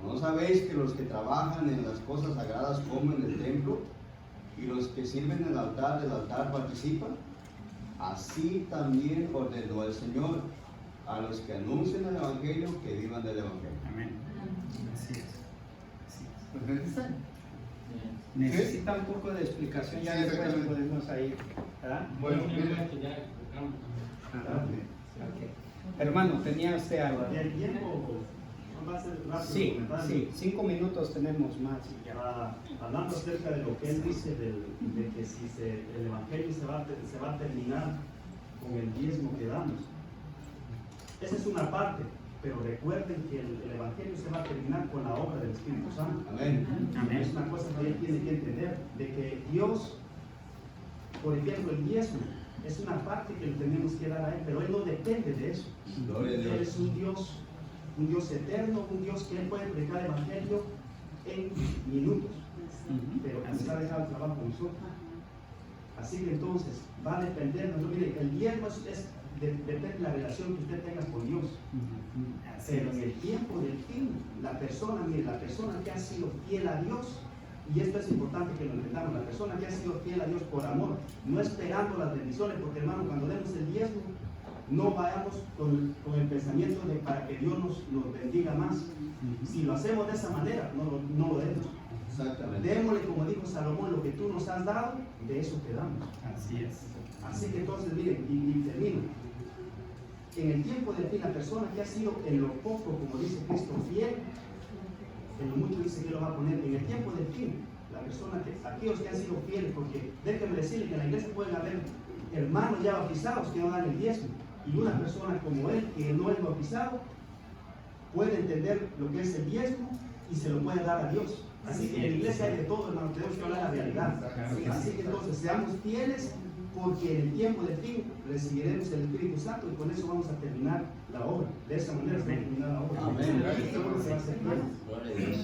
¿no sabéis que los que trabajan en las cosas sagradas comen en el templo y los que sirven en el altar del altar participan? Así también ordenó el Señor a los que anuncian el Evangelio que vivan del Evangelio. Amén. Así es. Pues, Necesita un poco de explicación, ya Sí, después exactamente. podemos ir, ¿verdad? Bueno, bien. Ajá. Ok. Hermano, ¿tenía usted algo? El tiempo va a ser rápido. Sí, comentando. sí, 5 minutos tenemos más. Y ya. Hablando acerca de lo que él dice, de que si el Evangelio se va a terminar con el diezmo que damos. Esa es una parte, pero recuerden que el Evangelio se va a terminar con la obra del Espíritu Santo. Amén. Amén. Es una cosa que él tiene que entender, de que Dios, por ejemplo, el diezmo, es una parte que le tenemos que dar a Él, pero Él no depende de eso. Gloria a Dios. Él es un Dios eterno, un Dios que Él puede predicar el Evangelio en minutos, pero que nos ha dejado el trabajo con nosotros. Así que entonces va a depender, no, mire, el diezmo depende de la relación que usted tenga con Dios. Pero en el tiempo del fin, la persona que ha sido fiel a Dios, y esto es importante que lo entendamos, la persona que ha sido fiel a Dios por amor, no esperando las bendiciones, porque hermano, cuando demos el diezmo, no vayamos con el pensamiento de para que Dios nos bendiga más. Si lo hacemos de esa manera, no lo demos. Exactamente. Démosle, como dijo Salomón, lo que tú nos has dado, de eso te damos. Así es. Así que entonces, miren, y termino. En el tiempo del fin, la persona que ha sido en lo poco, como dice Cristo, fiel, en lo mucho dice que lo va a poner. En el tiempo del fin, la persona aquellos que han sido fieles, porque déjenme decirles que en la iglesia pueden haber hermanos ya bautizados que no dan el diezmo, y una persona como él, que no es bautizado, puede entender lo que es el diezmo y se lo puede dar a Dios. Así que en la iglesia hay de todo, hermano, tenemos que hablar la realidad. Así que entonces seamos fieles, porque en el tiempo del fin recibiremos el Espíritu Santo y con eso vamos a terminar la obra. De esa manera se va a terminar la obra. Amén. Seguro se va a hacer bien. Gloria a Dios.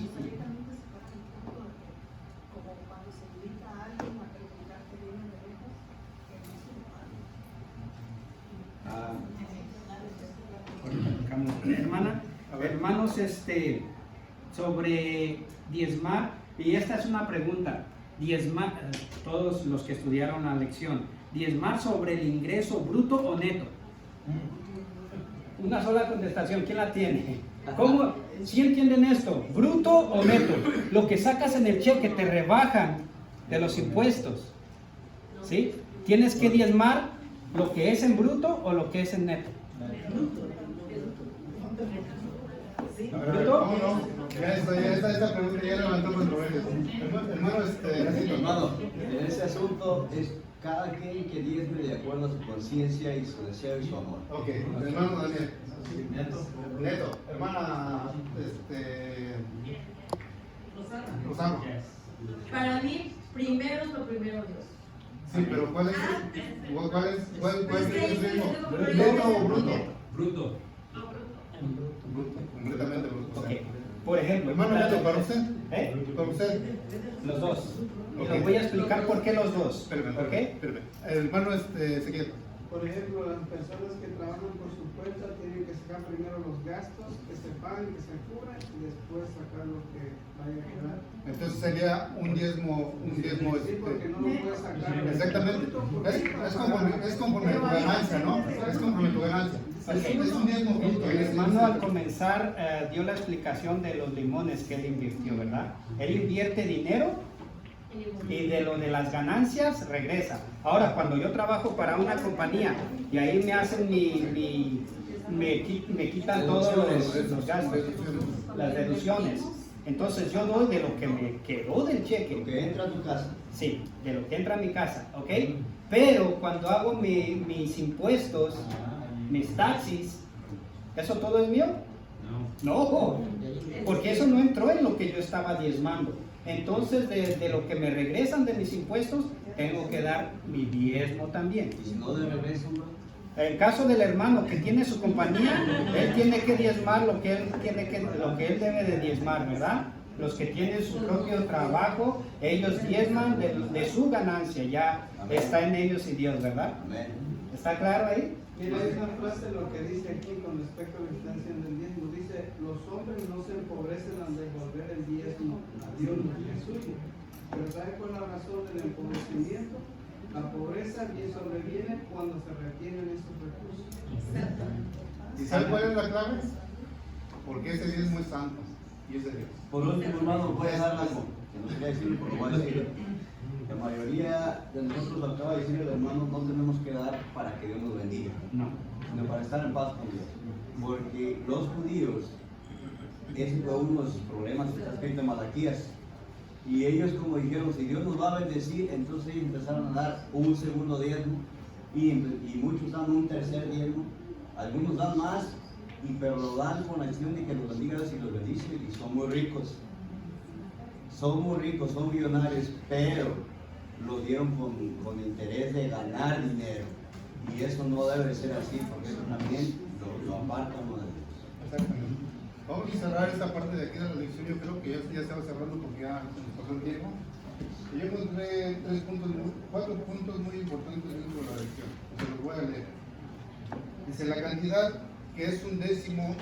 Como cuando se invita a alguien a predicar que viene de lejos, que no se lo Hermana, hermanos, sobre diezmar, y esta es una pregunta, diezmar, todos los que estudiaron la lección, diezmar sobre el ingreso bruto o neto. Una sola contestación, ¿quién la tiene? ¿Cómo? ¿Sí entienden esto? ¿Bruto o neto? Lo que sacas en el cheque te rebajan de los impuestos, ¿sí? Tienes que diezmar lo que es en bruto o lo que es en neto. ¿Cómo no? Ya esta pregunta ya levantó controversia. Hermano, Hermano, en ese asunto es cada quien que diezme de acuerdo a su conciencia y su deseo y su amor. Ok, hermano Daniel. Neto. Hermana, Rosano. Para mí, primero es lo primero Dios. Sí, pero ¿cuál es el ritmo? Bruto. ¿Neto o bruto? Bruto. Bruto, completamente bruto. Ok. Por ejemplo, Hermano Neto, ¿para usted? ¿Para usted? Los dos. Y Ok. les voy a explicar por qué los dos. Espérame. Hermano Ezequiel. Por ejemplo, las personas que trabajan por su cuenta tienen que sacar primero los gastos, que se paguen, que se cubran y después sacar lo que vaya a quedar. Entonces sería un diezmo. Sí, porque no lo puedes sacar. Exactamente. Es conforme tu ganancia, ¿no? Es conforme tu ganancia. Es un diezmo bruto. El hermano al comenzar dio la explicación de los limones que él invirtió, ¿verdad? Él invierte dinero y de lo de las ganancias regresa. Ahora, cuando yo trabajo para una compañía y ahí me hacen me quitan todos los gastos, las deducciones. Entonces yo doy de lo que me quedó del cheque. Lo que entra a tu casa. Sí, de lo que entra a mi casa, ¿ok? Pero cuando hago mis impuestos, mis taxis, ¿eso todo es mío? No, porque eso no entró en lo que yo estaba diezmando. Entonces, de lo que me regresan de mis impuestos, tengo que dar mi diezmo también. ¿Y si no de regreso? En el caso del hermano que tiene su compañía, él tiene que diezmar lo que él debe de diezmar, ¿verdad? Los que tienen su propio trabajo, ellos diezman de su ganancia, ya está en ellos y Dios, ¿verdad? ¿Está claro ahí? Mira, hay una frase lo que dice aquí con respecto a la instancia del diezmo. Dice, los hombres no se empobrecen al devolver el diezmo a Dios lo que es suyo. Pero ¿sabe cuál es la razón del empobrecimiento? La pobreza bien sobreviene cuando se retienen esos recursos. ¿Y sabe cuál es la clave? Porque ese diezmo es santo y es de Dios. Por último, hermano, voy a dejar algo que no quería decir, pero lo voy a decir. La mayoría de nosotros, acaba de decir el hermano, no tenemos que dar para que Dios nos bendiga, sino para estar en paz con Dios. Porque los judíos, ese fue uno de sus problemas que está escrito en Malaquías. Y ellos, como dijeron, si Dios nos va a bendecir, entonces ellos empezaron a dar un segundo diezmo y muchos dan un tercer diezmo. Algunos dan más, pero lo dan con la acción de que los bendiga Dios y los bendice y son muy ricos. Son muy ricos, son millonarios, pero lo dieron con interés de ganar dinero. Y eso no debe de ser así, porque eso también lo aparta uno de Dios. Exactamente. Vamos a cerrar esta parte de aquí de la lección. Yo creo que ya se va cerrando porque ya se nos pasó el tiempo. Y yo encontré 4 puntos muy importantes dentro de la lección. Se los voy a leer. Dice, la cantidad que es un décimo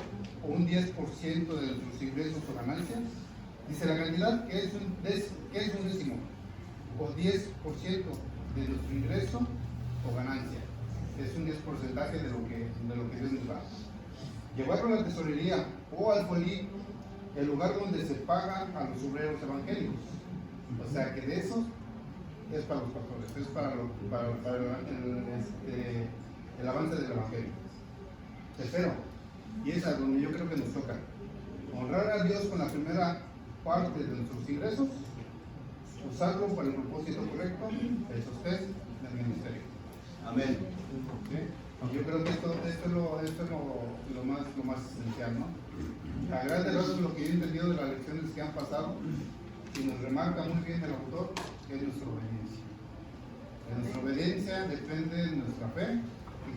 o un 10% de nuestros ingresos o ganancias. Dice, la cantidad que es un décimo o 10% de nuestro ingreso o ganancia. Es un 10% de lo que Dios nos da. Llevarlo a la tesorería o al folí, el lugar donde se paga a los obreros evangélicos. O sea que de eso es para los pastores, es para el avance del evangelio. Tercero, y esa es donde yo creo que nos toca, honrar a Dios con la primera parte de nuestros ingresos, usarlo para el propósito correcto, el sostén del ministerio. Amén. ¿Sí? Yo creo que esto es lo más esencial, ¿no? A grandes rasgos lo que yo he entendido de las lecciones que han pasado, y nos remarca muy bien el autor, es nuestra obediencia. De nuestra obediencia depende nuestra fe y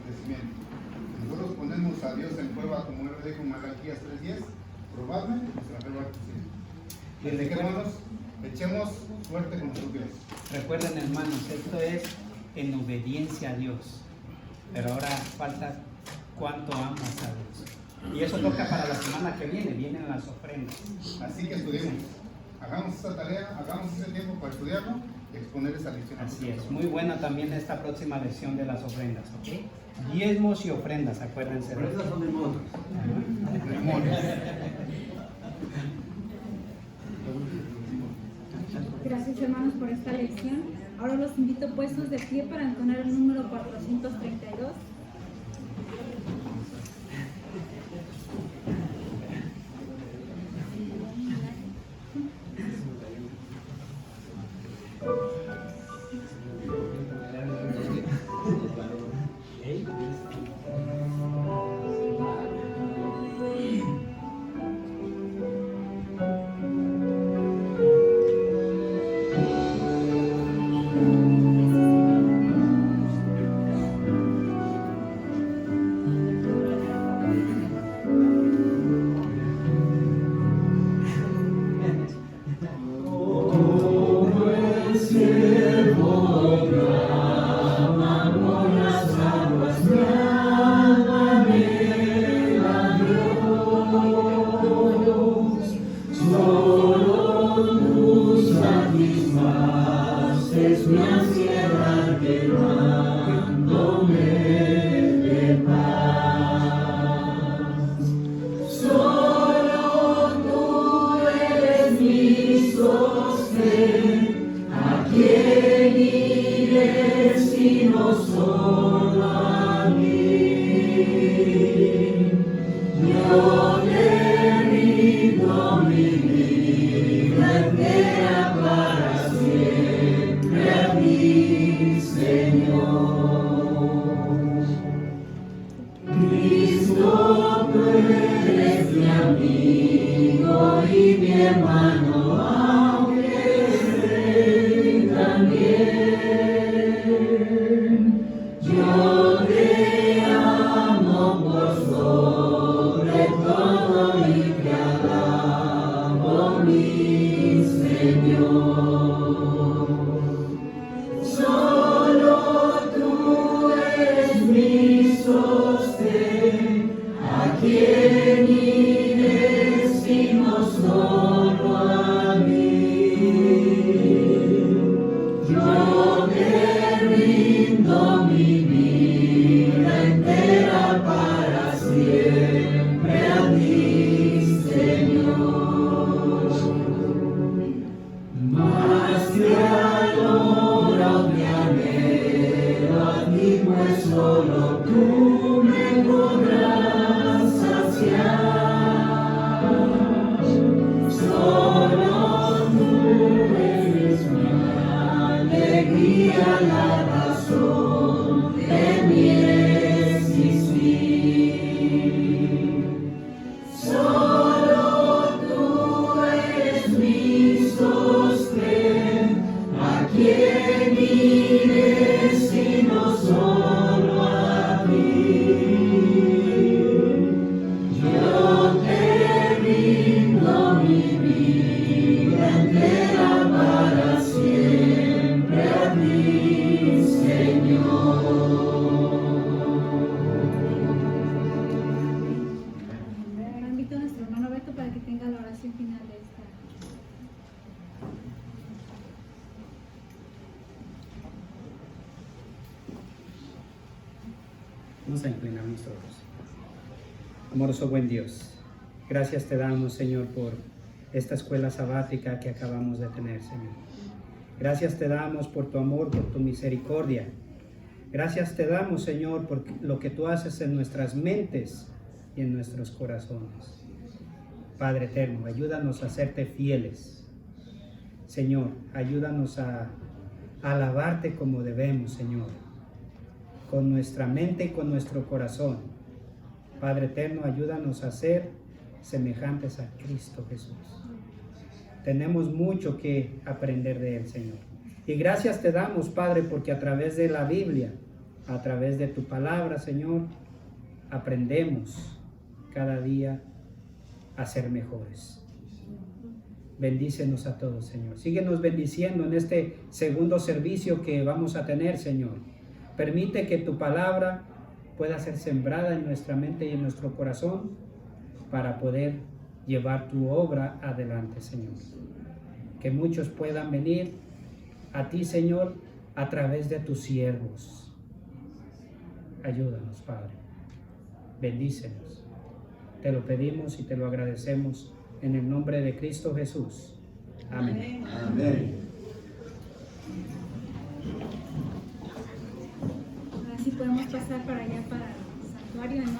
crecimiento. Si nosotros ponemos a Dios en prueba, como él dijo en Malaquías 3:10, probadme, nuestra fe va a crecer. Así que, hermanos, echemos suerte con nuestro Dios. Recuerden, hermanos, esto es en obediencia a Dios. Pero ahora falta cuánto amas a Dios. Y eso toca para la semana que vienen las ofrendas. Así que estudiemos. Hagamos esta tarea, hagamos ese tiempo para estudiarlo y exponer esa lección. Así es. Muy buena también esta próxima lección de las ofrendas, ¿ok? Diezmos y ofrendas, acuérdense. Ofrendas son limones. Gracias, hermanos, por esta lección. Ahora los invito puestos de pie para entonar el número 432. Vamos a inclinar nuestros ojos. Amoroso buen Dios, gracias te damos, Señor, por esta escuela sabática que acabamos de tener, Señor. Gracias te damos por tu amor, por tu misericordia. Gracias te damos, Señor, por lo que tú haces en nuestras mentes y en nuestros corazones. Padre eterno, ayúdanos a serte fieles. Señor, ayúdanos a alabarte como debemos, Señor, con nuestra mente y con nuestro corazón. Padre eterno, ayúdanos a ser semejantes a Cristo Jesús. Tenemos mucho que aprender de Él, Señor. Y gracias te damos, Padre, porque a través de la Biblia, a través de tu palabra, Señor, aprendemos cada día a ser mejores. Bendícenos a todos, Señor. Síguenos bendiciendo en este segundo servicio que vamos a tener, Señor. Permite que tu palabra pueda ser sembrada en nuestra mente y en nuestro corazón para poder llevar tu obra adelante, Señor. Que muchos puedan venir a ti, Señor, a través de tus siervos. Ayúdanos, Padre. Bendícenos. Te lo pedimos y te lo agradecemos en el nombre de Cristo Jesús. Amén. Amén. Ahora sí podemos pasar para allá, para el santuario en orden.